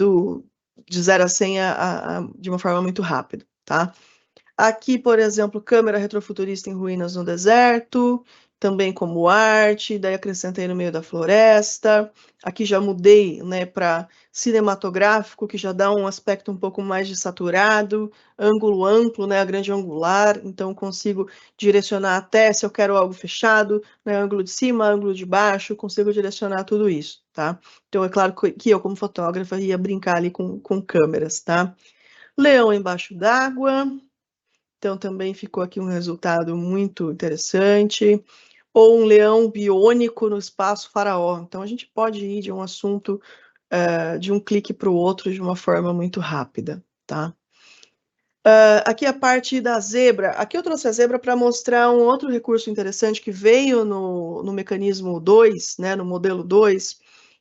de 0 a 100 de uma forma muito rápida, tá? Aqui, por exemplo, câmera retrofuturista em ruínas no deserto, também como arte, daí acrescentei no meio da floresta. Aqui já mudei, né, para cinematográfico, que já dá um aspecto um pouco mais de saturado, ângulo amplo, né, a grande angular, então consigo direcionar até se eu quero algo fechado, né, ângulo de cima, ângulo de baixo, consigo direcionar tudo isso, tá? Então é claro que eu, como fotógrafa, ia brincar ali com câmeras, tá? Leão embaixo d'água. Então, também ficou aqui um resultado muito interessante. Ou um leão biônico no espaço faraó. Então, a gente pode ir de um assunto, de um clique para o outro de uma forma muito rápida, tá? Aqui a parte da zebra. Aqui eu trouxe a zebra para mostrar um outro recurso interessante que veio no mecanismo 2, né, no modelo 2,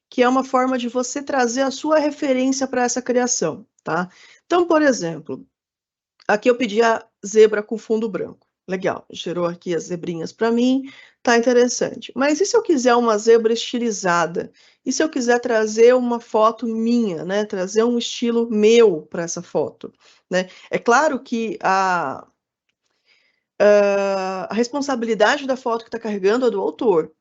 que é uma forma de você trazer a sua referência para essa criação, tá? Então, por exemplo, aqui eu pedi a zebra com fundo branco. Legal, gerou aqui as zebrinhas para mim, tá interessante. Mas e se eu quiser uma zebra estilizada? E se eu quiser trazer uma foto minha, né? Trazer um estilo meu para essa foto, né? É claro que a responsabilidade da foto que está carregando é do autor,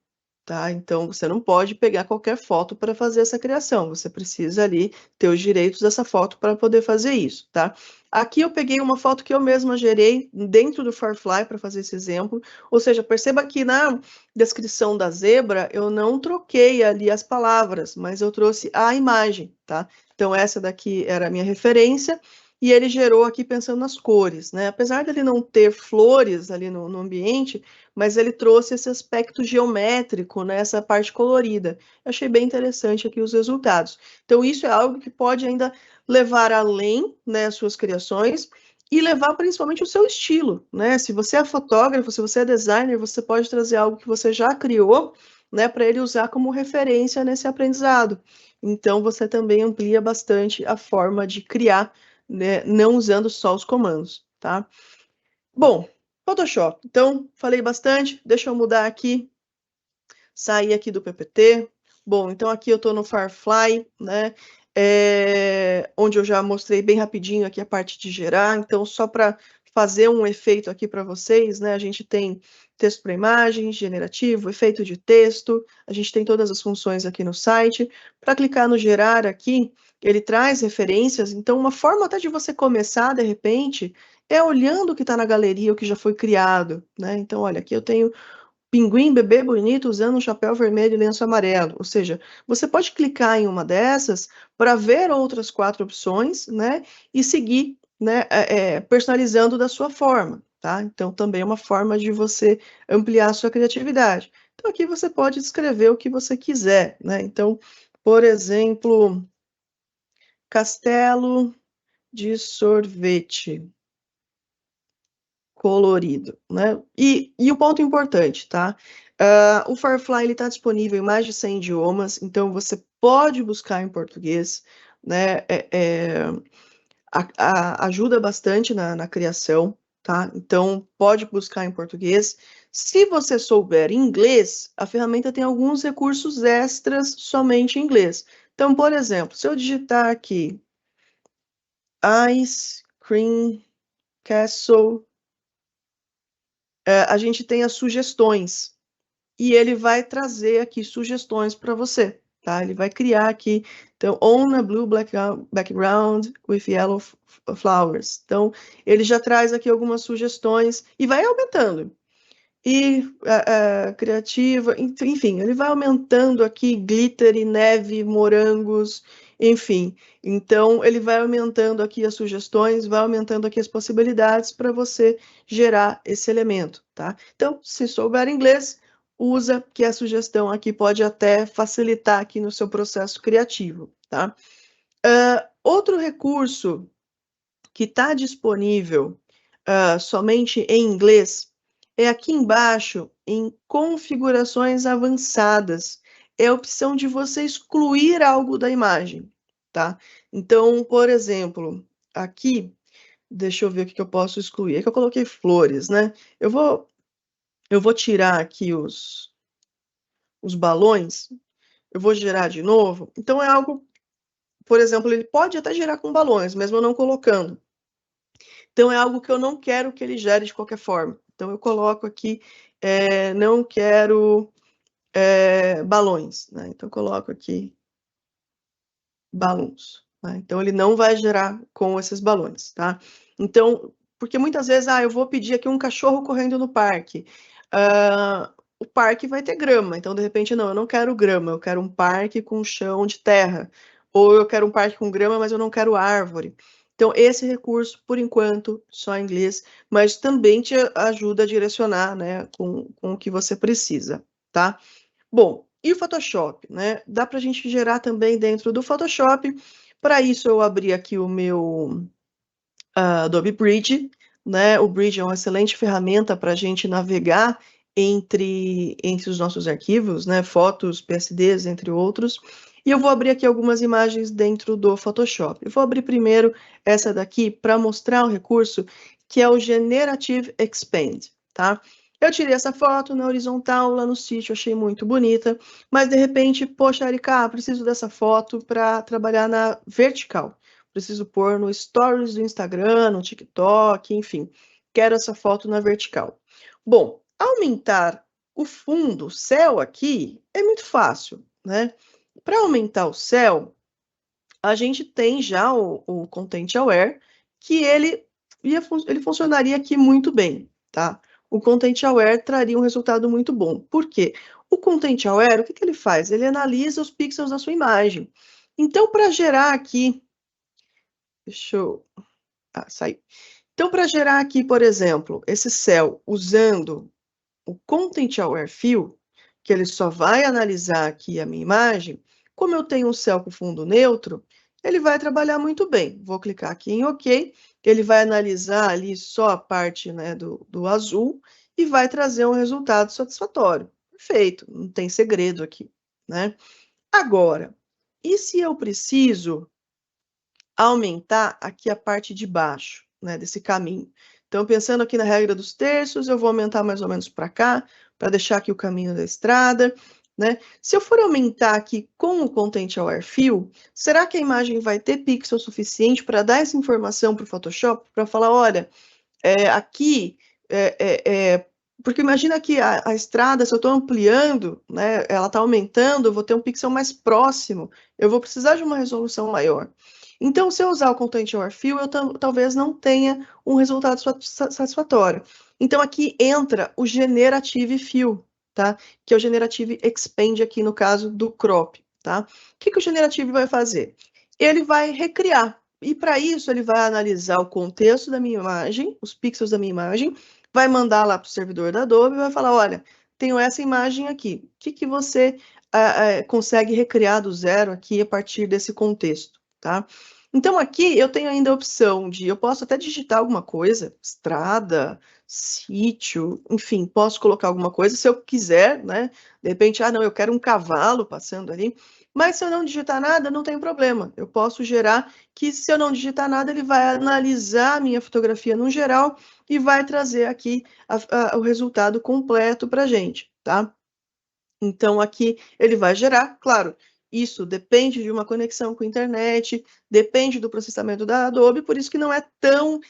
tá? Então, você não pode pegar qualquer foto para fazer essa criação. Você precisa ali ter os direitos dessa foto para poder fazer isso, tá? Aqui eu peguei uma foto que eu mesma gerei dentro do Firefly para fazer esse exemplo. Ou seja, perceba que na descrição da zebra eu não troquei ali as palavras, mas eu trouxe a imagem, tá? Então, essa daqui era a minha referência. E ele gerou aqui pensando nas cores, né? Apesar dele não ter flores ali no ambiente, mas ele trouxe esse aspecto geométrico, né, essa parte colorida. Eu achei bem interessante aqui os resultados. Então, isso é algo que pode ainda levar além, né, as suas criações e levar principalmente o seu estilo, né? Se você é fotógrafo, se você é designer, você pode trazer algo que você já criou, né, para ele usar como referência nesse aprendizado. Então, você também amplia bastante a forma de criar, né, não usando só os comandos, tá? Bom, Photoshop. Então, falei bastante, deixa eu mudar aqui, sair aqui do PPT. Bom, então aqui eu estou no Firefly, né? Onde eu já mostrei bem rapidinho aqui a parte de gerar. Então, só para fazer um efeito aqui para vocês, né? A gente tem texto para imagem, generativo, efeito de texto. A gente tem todas as funções aqui no site. Para clicar no gerar aqui, ele traz referências. Então, uma forma até de você começar, de repente, é olhando o que está na galeria, o que já foi criado, né? Então, olha, aqui eu tenho pinguim bebê bonito usando um chapéu vermelho e lenço amarelo. Ou seja, você pode clicar em uma dessas para ver outras 4 opções, né? E seguir, né? Personalizando da sua forma, tá? Então, também é uma forma de você ampliar a sua criatividade. Então, aqui você pode escrever o que você quiser, né? Então, por exemplo, castelo de sorvete colorido, né? E o ponto importante, tá? O Firefly ele está disponível em mais de 100 idiomas, então você pode buscar em português, né? Ajuda bastante na criação, tá? Então pode buscar em português. Se você souber inglês, a ferramenta tem alguns recursos extras somente em inglês. Então, por exemplo, se eu digitar aqui Ice Cream Castle, a gente tem as sugestões e ele vai trazer aqui sugestões para você, tá? Ele vai criar aqui, então, on a blue background with yellow flowers. Então, ele já traz aqui algumas sugestões e vai aumentando. E criativa, enfim, ele vai aumentando aqui glitter e neve, morangos, enfim. Então, ele vai aumentando aqui as sugestões, vai aumentando aqui as possibilidades para você gerar esse elemento, tá? Então, se souber inglês, usa, que a sugestão aqui pode até facilitar aqui no seu processo criativo, tá? Outro recurso que está disponível somente em inglês é aqui embaixo, em configurações avançadas. É a opção de você excluir algo da imagem, tá? Então, por exemplo, aqui, deixa eu ver o que eu posso excluir. É que eu coloquei flores, né? Eu vou tirar aqui os balões, eu vou gerar de novo. Então, é algo, por exemplo, ele pode até gerar com balões, mesmo eu não colocando. Então, é algo que eu não quero que ele gere de qualquer forma. Então, eu coloco aqui, não quero balões, né? Então, eu coloco aqui balões. Né? Então, ele não vai gerar com esses balões, tá? Então, porque muitas vezes, eu vou pedir aqui um cachorro correndo no parque. O parque vai ter grama, então, de repente, não, eu não quero grama, eu quero um parque com chão de terra. Ou eu quero um parque com grama, mas eu não quero árvore. Então, esse recurso, por enquanto, só em inglês, mas também te ajuda a direcionar, né, com o que você precisa, tá? Bom, e o Photoshop, né? Dá para a gente gerar também dentro do Photoshop. Para isso, eu abri aqui o meu Adobe Bridge, né? O Bridge é uma excelente ferramenta para a gente navegar entre os nossos arquivos, né? Fotos, PSDs, entre outros. E eu vou abrir aqui algumas imagens dentro do Photoshop. Eu vou abrir primeiro essa daqui para mostrar um recurso que é o Generative Expand, tá? Eu tirei essa foto na horizontal lá no sítio, achei muito bonita, mas de repente, poxa, Erika, preciso dessa foto para trabalhar na vertical. Preciso pôr no Stories do Instagram, no TikTok, enfim. Quero essa foto na vertical. Bom, aumentar o fundo, o céu aqui, é muito fácil, né? Para aumentar o céu, a gente tem já o Content Aware, que ele funcionaria aqui muito bem, tá? O Content Aware traria um resultado muito bom. Por quê? O Content Aware, o que ele faz? Ele analisa os pixels da sua imagem. Então, para gerar aqui, deixa eu... saiu. Então, para gerar aqui, por exemplo, esse céu usando o Content Aware Fill, que ele só vai analisar aqui a minha imagem, como eu tenho um céu com fundo neutro, ele vai trabalhar muito bem. Vou clicar aqui em OK, ele vai analisar ali só a parte, né, do azul e vai trazer um resultado satisfatório. Perfeito, não tem segredo aqui, né? Agora, e se eu preciso aumentar aqui a parte de baixo, né, desse caminho? Então, pensando aqui na regra dos terços, eu vou aumentar mais ou menos para cá, para deixar aqui o caminho da estrada, né? Se eu for aumentar aqui com o Content Aware Fill, será que a imagem vai ter pixel suficiente para dar essa informação para o Photoshop, para falar, olha, aqui, porque imagina que a estrada, se eu estou ampliando, né, ela está aumentando, eu vou ter um pixel mais próximo, eu vou precisar de uma resolução maior. Então, se eu usar o Content Aware Fill, eu talvez não tenha um resultado satisfatório. Então, aqui entra o Generative Fill, tá? Que é o Generative Expand aqui no caso do crop, tá? O que o Generative vai fazer? Ele vai recriar. E para isso, ele vai analisar o contexto da minha imagem, os pixels da minha imagem, vai mandar lá para o servidor da Adobe e vai falar, olha, tenho essa imagem aqui. O que você consegue recriar do zero aqui a partir desse contexto, tá? Então, aqui eu tenho ainda a opção de, eu posso até digitar alguma coisa, estrada, sítio, enfim, posso colocar alguma coisa se eu quiser, né? De repente, não, eu quero um cavalo passando ali, mas se eu não digitar nada, não tem problema. Eu posso gerar que, se eu não digitar nada, ele vai analisar a minha fotografia no geral e vai trazer aqui o resultado completo para a gente, tá? Então, aqui ele vai gerar, claro, isso depende de uma conexão com a internet, depende do processamento da Adobe, por isso que não é tão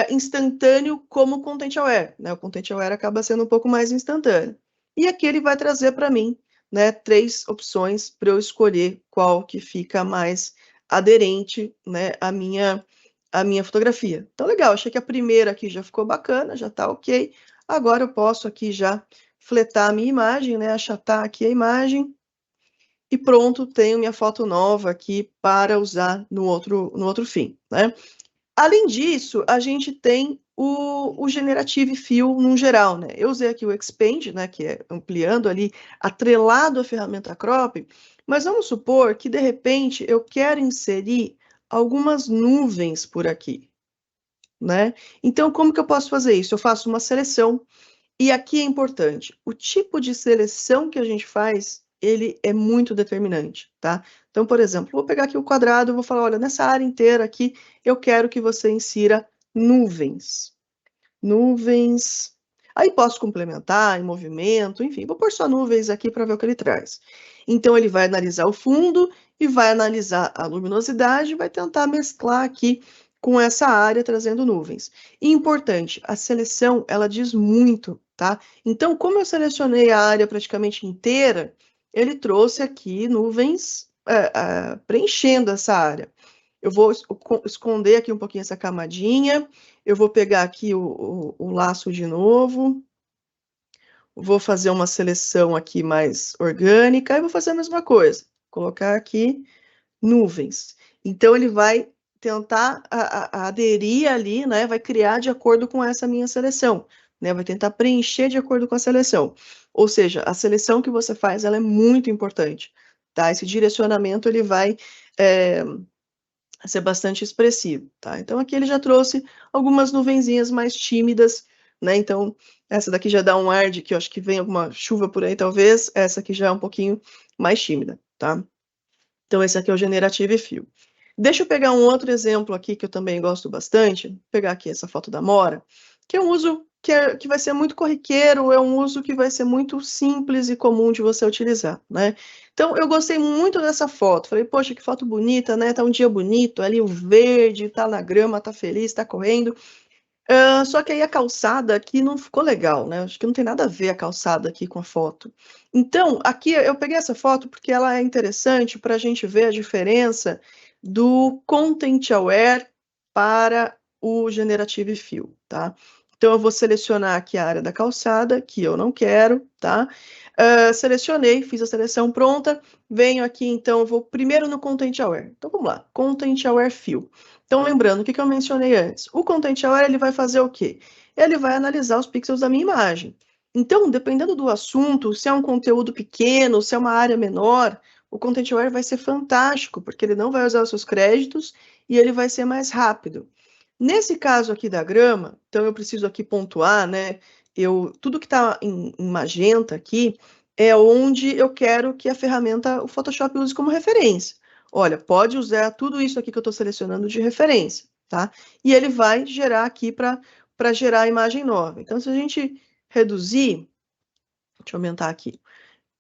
instantâneo como o Content Aware, né? O Content Aware acaba sendo um pouco mais instantâneo. E aqui ele vai trazer para mim, né, 3 opções para eu escolher qual que fica mais aderente, né, à minha fotografia. Então, legal, achei que a primeira aqui já ficou bacana, já está ok. Agora eu posso aqui já fletar a minha imagem, né, achatar aqui a imagem, e pronto, tenho minha foto nova aqui para usar no outro fim, né? Além disso, a gente tem o Generative Fill no geral, né? Eu usei aqui o Expand, né, que é ampliando ali, atrelado à ferramenta Crop, mas vamos supor que, de repente, eu quero inserir algumas nuvens por aqui, né? Então, como que eu posso fazer isso? Eu faço uma seleção, E aqui é importante, o tipo de seleção que a gente faz, ele é muito determinante, tá? Então, por exemplo, vou pegar aqui o quadrado, vou falar, olha, nessa área inteira aqui, eu quero que você insira nuvens. Nuvens. Aí posso complementar em movimento, enfim, vou pôr só nuvens aqui para ver o que ele traz. Então, ele vai analisar o fundo e vai analisar a luminosidade, vai tentar mesclar aqui com essa área, trazendo nuvens. E importante, a seleção, ela diz muito, tá? Então, como eu selecionei a área praticamente inteira, ele trouxe aqui nuvens preenchendo essa área. Eu vou esconder aqui um pouquinho essa camadinha, eu vou pegar aqui o laço de novo, vou fazer uma seleção aqui mais orgânica, e vou fazer a mesma coisa, colocar aqui nuvens. Então, ele vai tentar aderir ali, né, vai criar de acordo com essa minha seleção, né, vai tentar preencher de acordo com a seleção. Ou seja, a seleção que você faz, ela é muito importante, tá? Esse direcionamento, ele vai ser bastante expressivo, tá? Então, aqui ele já trouxe algumas nuvenzinhas mais tímidas, né? Então, essa daqui já dá um ar de que eu acho que vem alguma chuva por aí, talvez. Essa aqui já é um pouquinho mais tímida, tá? Então, esse aqui é o Generative Fill. Deixa eu pegar um outro exemplo aqui que eu também gosto bastante. Vou pegar aqui essa foto da Mora, que é um uso que vai ser muito corriqueiro, é um uso que vai ser muito simples e comum de você utilizar, né? Então, eu gostei muito dessa foto. Falei, poxa, que foto bonita, né? Tá um dia bonito, ali o verde, tá na grama, tá feliz, tá correndo. Só que aí a calçada aqui não ficou legal, né? Acho que não tem nada a ver a calçada aqui com a foto. Então, aqui eu peguei essa foto porque ela é interessante para a gente ver a diferença do Content Aware para o Generative Fill, tá? Então, eu vou selecionar aqui a área da calçada, que eu não quero, tá? Selecionei, fiz a seleção pronta, venho aqui, então, eu vou primeiro no Content Aware. Então, vamos lá, Content Aware Fill. Então, lembrando, o que eu mencionei antes? O Content Aware, ele vai fazer o quê? Ele vai analisar os pixels da minha imagem. Então, dependendo do assunto, se é um conteúdo pequeno, se é uma área menor, o Content Aware vai ser fantástico, porque ele não vai usar os seus créditos e ele vai ser mais rápido. Nesse caso aqui da grama, então eu preciso aqui pontuar, né? Tudo que está em magenta aqui é onde eu quero que a ferramenta, o Photoshop, use como referência. Olha, pode usar tudo isso aqui que eu estou selecionando de referência, tá? E ele vai gerar aqui para gerar a imagem nova. Então, se a gente reduzir, deixa eu aumentar aqui.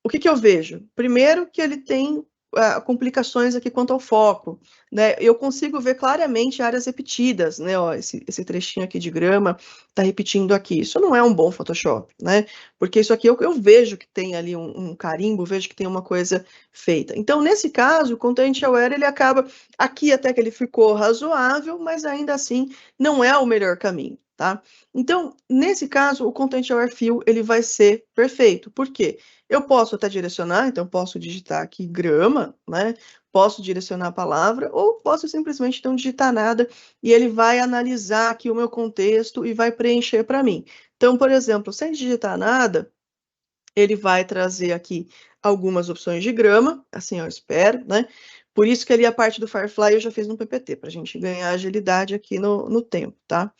O que eu vejo? Primeiro que ele tem complicações aqui quanto ao foco, né? Eu consigo ver claramente áreas repetidas, né? Ó, esse trechinho aqui de grama está repetindo aqui. Isso não é um bom Photoshop, né? Porque isso aqui eu vejo que tem ali um carimbo, vejo que tem uma coisa feita. Então, nesse caso, o Content Aware, ele acaba aqui até que ele ficou razoável, mas ainda assim não é o melhor caminho, tá? Então, nesse caso, o Content Aware Fill, ele vai ser perfeito. Por quê? Eu posso até direcionar, então posso digitar aqui grama, né? Posso direcionar a palavra, ou posso simplesmente não digitar nada e ele vai analisar aqui o meu contexto e vai preencher para mim. Então, por exemplo, sem digitar nada, ele vai trazer aqui algumas opções de grama, assim eu espero, né? Por isso que ali a parte do Firefly eu já fiz no PPT, para a gente ganhar agilidade aqui no tempo, tá?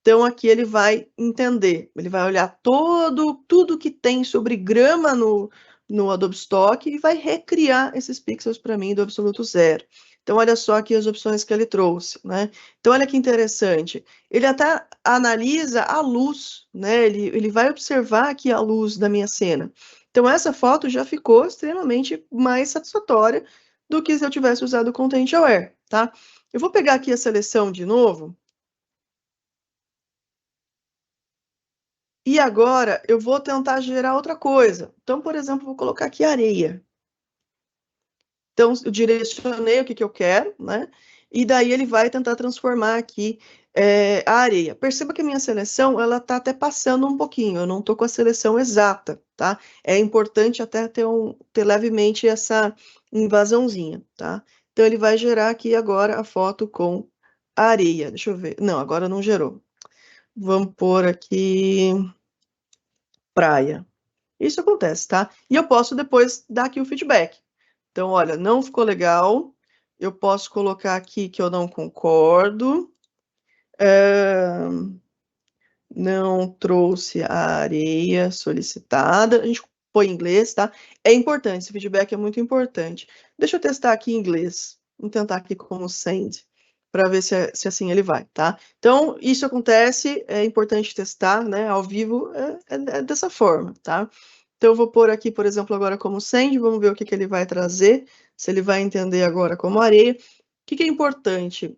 Então, aqui ele vai entender, ele vai olhar tudo que tem sobre grama no Adobe Stock e vai recriar esses pixels para mim do absoluto zero. Então, olha só aqui as opções que ele trouxe, né? Então, olha que interessante. Ele até analisa a luz, né? Ele vai observar aqui a luz da minha cena. Então, essa foto já ficou extremamente mais satisfatória do que se eu tivesse usado o Content Aware, tá? Eu vou pegar aqui a seleção de novo. E agora eu vou tentar gerar outra coisa. Então, por exemplo, vou colocar aqui areia. Então, eu direcionei o que eu quero, né? E daí ele vai tentar transformar aqui a areia. Perceba que a minha seleção, ela tá até passando um pouquinho, eu não tô com a seleção exata, tá? É importante até ter levemente essa invasãozinha, tá? Então, ele vai gerar aqui agora a foto com areia. Deixa eu ver. Não, agora não gerou. Vamos pôr aqui praia. Isso acontece, tá? E eu posso depois dar aqui o feedback. Então, olha, não ficou legal. Eu posso colocar aqui que eu não concordo. Não trouxe a areia solicitada. A gente põe em inglês, tá? É importante, esse feedback é muito importante. Deixa eu testar aqui em inglês. Vamos tentar aqui como send, para ver se assim ele vai, tá? Então, isso acontece, é importante testar, né? Ao vivo é dessa forma, tá? Então, eu vou pôr aqui, por exemplo, agora como send, vamos ver o que ele vai trazer, se ele vai entender agora como areia. O que é importante?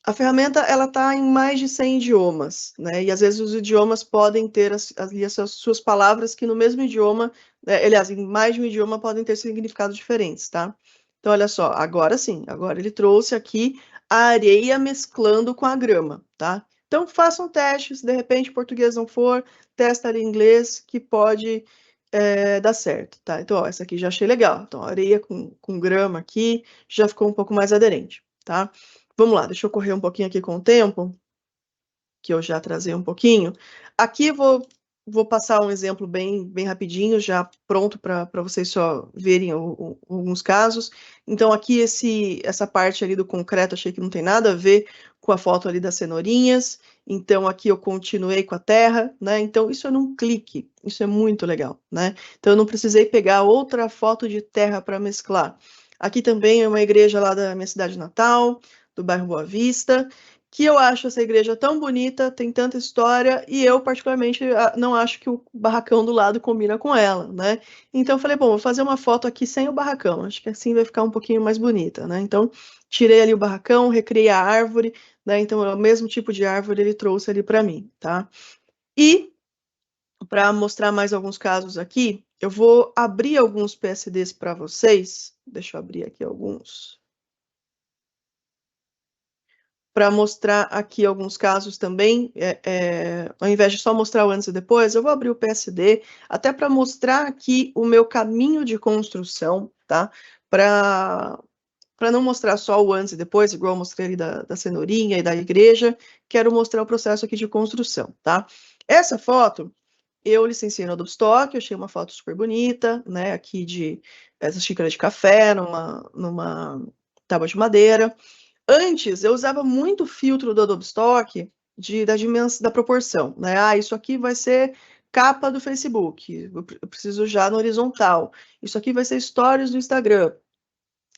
A ferramenta ela está em mais de 100 idiomas, né? E às vezes os idiomas podem ter ali as suas palavras que no mesmo idioma, aliás, em mais de um idioma podem ter significados diferentes, tá? Então, olha só, agora sim, agora ele trouxe aqui a areia mesclando com a grama, tá? Então, façam testes, se de repente português não for, testa ali em inglês, que pode dar certo, tá? Então, ó, essa aqui já achei legal. Então, areia com grama aqui, já ficou um pouco mais aderente, tá? Vamos lá, deixa eu correr um pouquinho aqui com o tempo, que eu já atrasei um pouquinho. Aqui vou passar um exemplo bem rapidinho, já pronto para vocês só verem alguns casos. Então, aqui essa parte ali do concreto, achei que não tem nada a ver com a foto ali das cenourinhas. Então, aqui eu continuei com a terra, né? Então, isso é num clique, isso é muito legal, né? Então, eu não precisei pegar outra foto de terra para mesclar. Aqui também é uma igreja lá da minha cidade natal, do bairro Boa Vista, que eu acho essa igreja tão bonita, tem tanta história, e eu, particularmente, não acho que o barracão do lado combina com ela, né? Então, eu falei, bom, vou fazer uma foto aqui sem o barracão, acho que assim vai ficar um pouquinho mais bonita, né? Então, tirei ali o barracão, recriei a árvore, né? Então, é o mesmo tipo de árvore ele trouxe ali para mim, tá? E, para mostrar mais alguns casos aqui, eu vou abrir alguns PSDs para vocês. Deixa eu abrir aqui alguns. Para mostrar aqui alguns casos também, ao invés de só mostrar o antes e depois, eu vou abrir o PSD, até para mostrar aqui o meu caminho de construção, tá? Para não mostrar só o antes e depois, igual eu mostrei ali da cenourinha e da igreja, quero mostrar o processo aqui de construção, tá? Essa foto, eu licenciei no Adobe Stock, eu achei uma foto super bonita, né? Aqui de essa xícara de café, numa tábua de madeira. Antes, eu usava muito filtro do Adobe Stock da dimensão, da proporção, né? Ah, isso aqui vai ser capa do Facebook, eu preciso já no horizontal. Isso aqui vai ser stories do Instagram,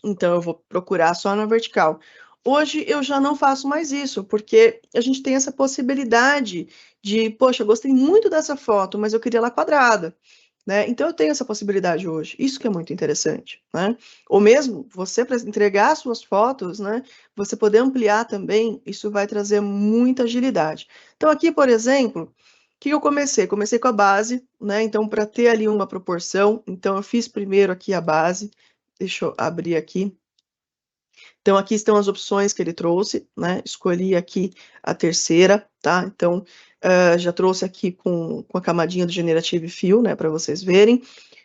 então eu vou procurar só na vertical. Hoje eu já não faço mais isso, porque a gente tem essa possibilidade de, poxa, eu gostei muito dessa foto, mas eu queria ela quadrada. Né? Então, eu tenho essa possibilidade hoje, isso que é muito interessante, né? Ou mesmo, você para entregar suas fotos, né? Você poder ampliar também, isso vai trazer muita agilidade. Então, aqui, por exemplo, o que eu comecei? Comecei com a base, né? Então, para ter ali uma proporção, então eu fiz primeiro aqui a base, deixa eu abrir aqui. Então, aqui estão as opções que ele trouxe, né? Escolhi aqui a terceira, tá? Então, já trouxe aqui com a camadinha do Generative Fill, né? Para vocês verem.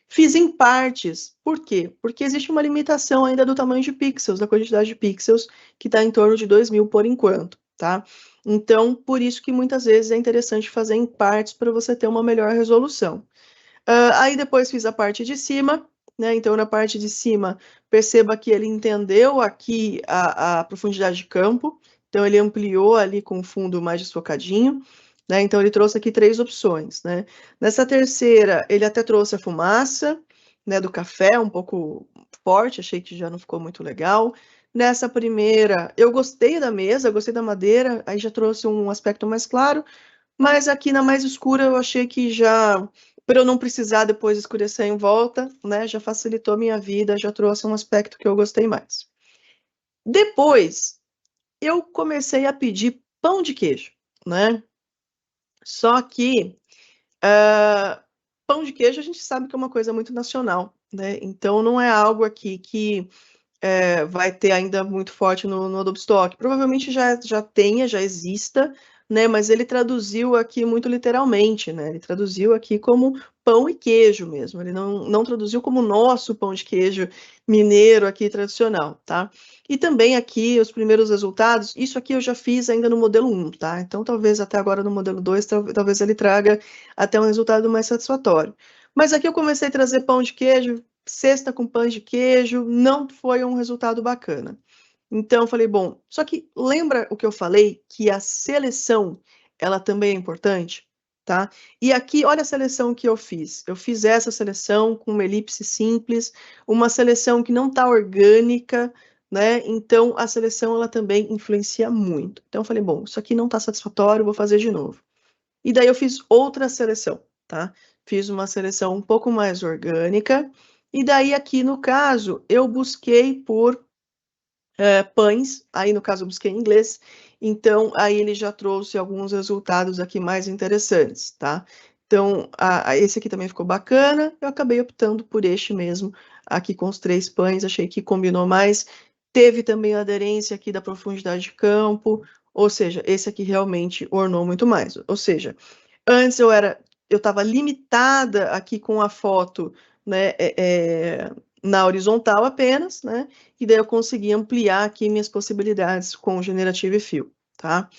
Fiz em partes, por quê? Porque existe uma limitação ainda do tamanho de pixels, da quantidade de pixels, que está em torno de 2.000 por enquanto, tá? Então, por isso que muitas vezes é interessante fazer em partes para você ter uma melhor resolução. Aí depois fiz a parte de cima, né? Então, na parte de cima, perceba que ele entendeu aqui a profundidade de campo, então ele ampliou ali com o fundo mais desfocadinho, né? Então, ele trouxe aqui 3 opções, né? Nessa terceira, ele até trouxe a fumaça, né, do café, um pouco forte, achei que já não ficou muito legal. Nessa primeira, eu gostei da mesa, gostei da madeira, aí já trouxe um aspecto mais claro, mas aqui na mais escura eu achei que já, para eu não precisar depois escurecer em volta, né, já facilitou a minha vida, já trouxe um aspecto que eu gostei mais. Depois, eu comecei a pedir pão de queijo, né? Só que pão de queijo a gente sabe que é uma coisa muito nacional, né? Então não é algo aqui que vai ter ainda muito forte no Adobe Stock. Provavelmente já tenha, já exista, né? Mas ele traduziu aqui muito literalmente, né? Ele traduziu aqui como pão e queijo mesmo. Ele não traduziu como nosso pão de queijo mineiro aqui tradicional, tá? E também aqui os primeiros resultados, isso aqui eu já fiz ainda no modelo 1, tá? Então talvez até agora no modelo 2, talvez ele traga até um resultado mais satisfatório. Mas aqui eu comecei a trazer pão de queijo, cesta com pães de queijo, não foi um resultado bacana. Então, eu falei, bom, só que lembra o que eu falei, que a seleção ela também é importante, tá? E aqui, olha a seleção que eu fiz. Eu fiz essa seleção com uma elipse simples, uma seleção que não está orgânica, né? Então, a seleção, ela também influencia muito. Então, eu falei, bom, isso aqui não está satisfatório, vou fazer de novo. E daí eu fiz outra seleção, tá? Fiz uma seleção um pouco mais orgânica, e daí aqui, no caso, eu busquei por pães, aí no caso eu busquei em inglês, então aí ele já trouxe alguns resultados aqui mais interessantes, tá? Então, esse aqui também ficou bacana, eu acabei optando por este mesmo, aqui com os 3 pães, achei que combinou mais, teve também a aderência aqui da profundidade de campo, ou seja, esse aqui realmente ornou muito mais, ou seja, antes eu estava limitada aqui com a foto, né, na horizontal apenas, né, e daí eu consegui ampliar aqui minhas possibilidades com o Generative Fill, tá?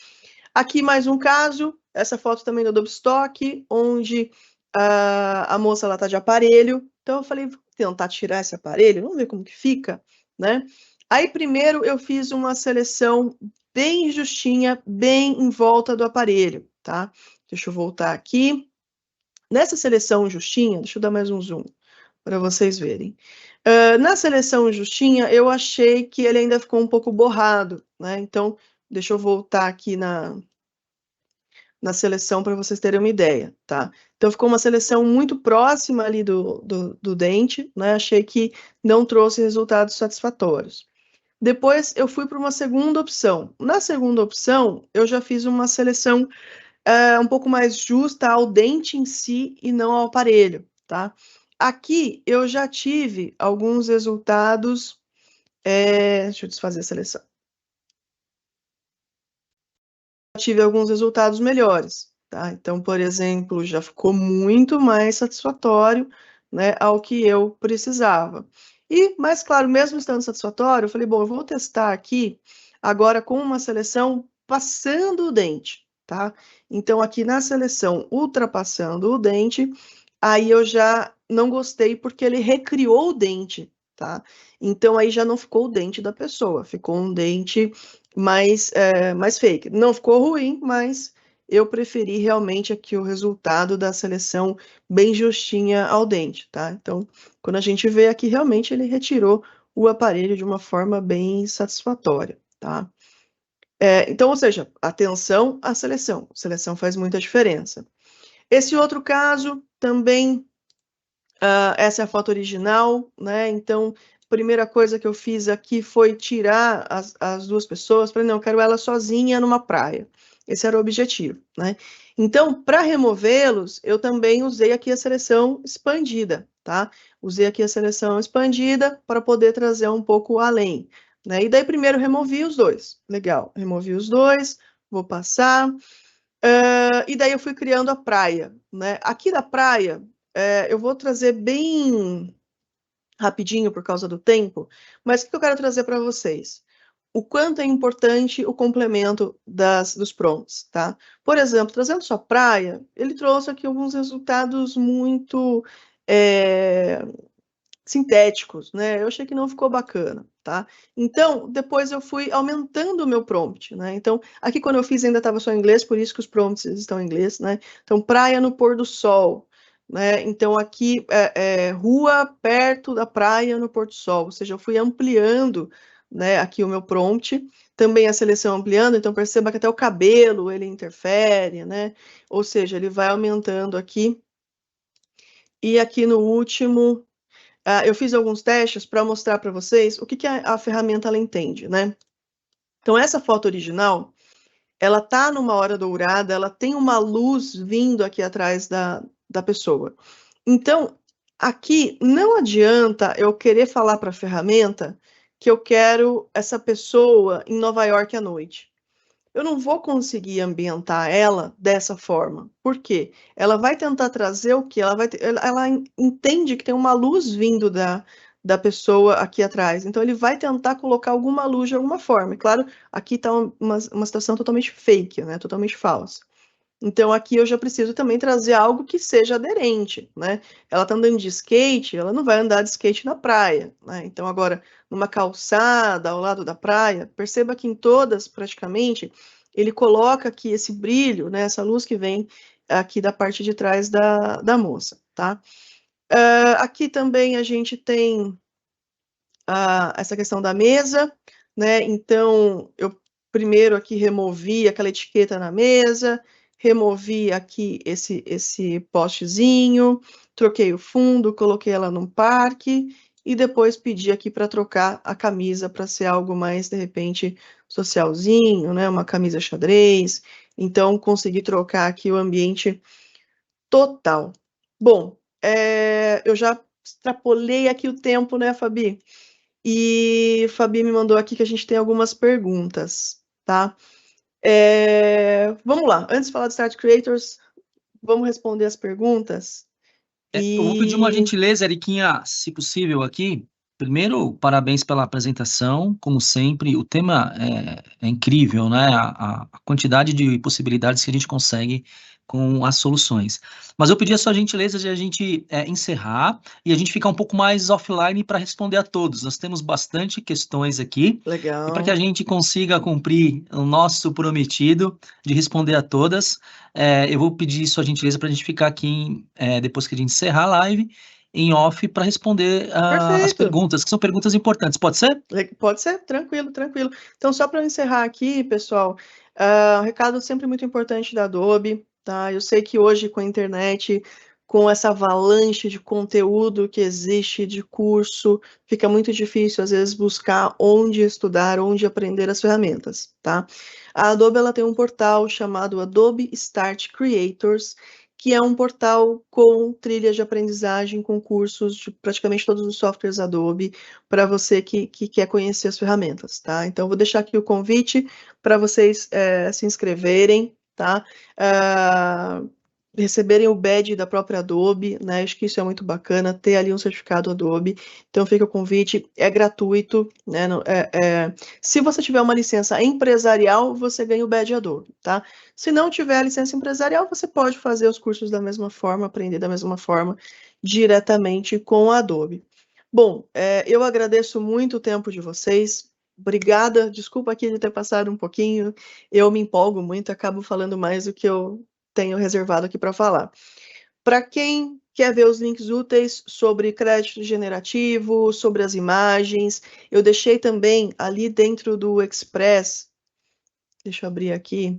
Aqui mais um caso, essa foto também do Adobe Stock, onde a moça ela tá de aparelho, então eu falei, vou tentar tirar esse aparelho, vamos ver como que fica, né? Aí primeiro eu fiz uma seleção bem justinha, bem em volta do aparelho, tá? Deixa eu voltar aqui. Nessa seleção justinha, deixa eu dar mais um zoom para vocês verem. Na seleção justinha, eu achei que ele ainda ficou um pouco borrado, né? Então, deixa eu voltar aqui na seleção para vocês terem uma ideia, tá? Então, ficou uma seleção muito próxima ali do dente, né? Achei que não trouxe resultados satisfatórios. Depois, eu fui para uma segunda opção. Na segunda opção, eu já fiz uma seleção um pouco mais justa ao dente em si e não ao aparelho, tá? Aqui eu já tive alguns resultados. Deixa eu desfazer a seleção. Tive alguns resultados melhores, tá? Então, por exemplo, já ficou muito mais satisfatório, né, ao que eu precisava. E, mas claro, mesmo estando satisfatório, eu falei, bom, eu vou testar aqui agora com uma seleção passando o dente, tá? Então, aqui na seleção ultrapassando o dente, aí eu já não gostei porque ele recriou o dente, tá? Então, aí já não ficou o dente da pessoa, ficou um dente mais fake. Não ficou ruim, mas eu preferi realmente aqui o resultado da seleção bem justinha ao dente, tá? Então, quando a gente vê aqui, realmente ele retirou o aparelho de uma forma bem satisfatória, tá? Então, ou seja, atenção à seleção. A seleção faz muita diferença. Esse outro caso também, essa é a foto original, né? Então, a primeira coisa que eu fiz aqui foi tirar as duas pessoas. Falei, não, eu quero ela sozinha numa praia. Esse era o objetivo, né? Então, para removê-los, eu também usei aqui a seleção expandida, tá? Usei aqui a seleção expandida para poder trazer um pouco além, né? E daí, primeiro, removi os dois. Legal, removi os dois, vou passar. E daí eu fui criando a praia, né? Aqui da praia, eu vou trazer bem rapidinho por causa do tempo, mas o que eu quero trazer para vocês? O quanto é importante o complemento dos prompts, tá? Por exemplo, trazendo só praia, ele trouxe aqui alguns resultados muito sintéticos, né? Eu achei que não ficou bacana, tá? Então, depois eu fui aumentando o meu prompt, né? Então, aqui quando eu fiz ainda estava só em inglês, por isso que os prompts estão em inglês, né? Então, praia no pôr do sol, né? Então, aqui, rua perto da praia no pôr do sol, ou seja, eu fui ampliando, né, aqui o meu prompt, também a seleção ampliando, então perceba que até o cabelo, ele interfere, né? Ou seja, ele vai aumentando aqui. E aqui no último, eu fiz alguns testes para mostrar para vocês o que a ferramenta ela entende, né? Então, essa foto original, ela tá numa hora dourada, ela tem uma luz vindo aqui atrás da pessoa. Então, aqui não adianta eu querer falar para a ferramenta que eu quero essa pessoa em Nova York à noite. Eu não vou conseguir ambientar ela dessa forma. Por quê? Ela vai tentar trazer o que? Ela entende que tem uma luz vindo da pessoa aqui atrás. Então, ele vai tentar colocar alguma luz de alguma forma. E, claro, aqui está uma situação totalmente fake, né? Totalmente falsa. Então, aqui eu já preciso também trazer algo que seja aderente, né? Ela está andando de skate, ela não vai andar de skate na praia, né? Então, agora, numa calçada ao lado da praia, perceba que em todas, praticamente, ele coloca aqui esse brilho, né, essa luz que vem aqui da parte de trás da moça, tá? Aqui também a gente tem essa questão da mesa, né? Então, eu primeiro aqui removi aquela etiqueta na mesa, removi aqui esse postezinho, troquei o fundo, coloquei ela num parque e depois pedi aqui para trocar a camisa para ser algo mais, de repente, socialzinho, né? Uma camisa xadrez. Então, consegui trocar aqui o ambiente total. Bom, eu já extrapolei aqui o tempo, né, Fabi? E Fabi me mandou aqui que a gente tem algumas perguntas, tá? Vamos lá, antes de falar do Start Creators, vamos responder as perguntas. Eu vou pedir uma gentileza, Eriquinha, se possível aqui. Primeiro, parabéns pela apresentação, como sempre. O tema é incrível, né? A quantidade de possibilidades que a gente consegue com as soluções. Mas eu pedi a sua gentileza de a gente encerrar e a gente ficar um pouco mais offline para responder a todos. Nós temos bastante questões aqui. Legal. E para que a gente consiga cumprir o nosso prometido de responder a todas, eu vou pedir sua gentileza para a gente ficar aqui, depois que a gente encerrar a live, em off, para responder as perguntas, que são perguntas importantes. Pode ser? Pode ser, tranquilo, tranquilo. Então, só para encerrar aqui, pessoal, um recado sempre muito importante da Adobe, tá? Eu sei que hoje com a internet, com essa avalanche de conteúdo que existe de curso, fica muito difícil, às vezes, buscar onde estudar, onde aprender as ferramentas, tá? A Adobe, ela tem um portal chamado Adobe Start Creators, que é um portal com trilhas de aprendizagem, com cursos de praticamente todos os softwares Adobe, para você que quer conhecer as ferramentas, tá? Então, vou deixar aqui o convite para vocês se inscreverem, tá? Receberem o badge da própria Adobe, né? Acho que isso é muito bacana, ter ali um certificado Adobe. Então, fica o convite, é gratuito, né? Se você tiver uma licença empresarial, você ganha o badge Adobe, tá? Se não tiver a licença empresarial, você pode fazer os cursos da mesma forma, aprender da mesma forma, diretamente com a Adobe. Bom, eu agradeço muito o tempo de vocês. Obrigada, desculpa aqui de ter passado um pouquinho. Eu me empolgo muito, acabo falando mais do que eu tenho reservado aqui para falar. Para quem quer ver os links úteis sobre crédito generativo, sobre as imagens, eu deixei também ali dentro do Express, deixa eu abrir aqui,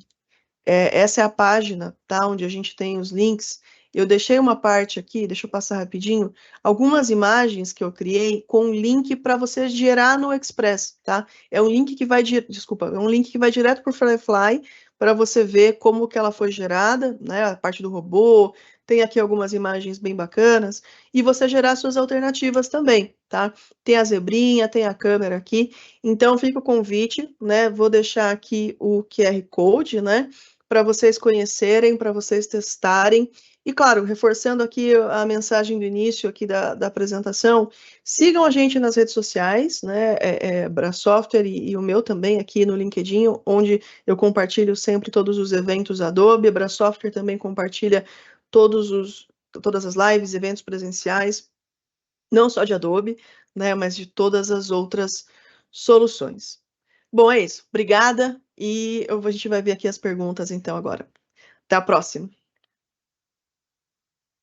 essa é a página, tá, onde a gente tem os links. Eu deixei uma parte aqui, deixa eu passar rapidinho, algumas imagens que eu criei com link para você gerar no Express, tá? É um link que vai, é um link que vai direto para o Firefly, para você ver como que ela foi gerada, né? A parte do robô, tem aqui algumas imagens bem bacanas, e você gerar suas alternativas também, tá? Tem a zebrinha, tem a câmera aqui, então fica o convite, né? Vou deixar aqui o QR Code, né? Para vocês conhecerem, para vocês testarem. E, claro, reforçando aqui a mensagem do início aqui da apresentação, sigam a gente nas redes sociais, né, Brasoftware e o meu também aqui no LinkedIn, onde eu compartilho sempre todos os eventos Adobe. A Brasoftware também compartilha todas as lives, eventos presenciais, não só de Adobe, né, mas de todas as outras soluções. Bom, é isso. Obrigada. E a gente vai ver aqui as perguntas, então, agora. Até a próxima.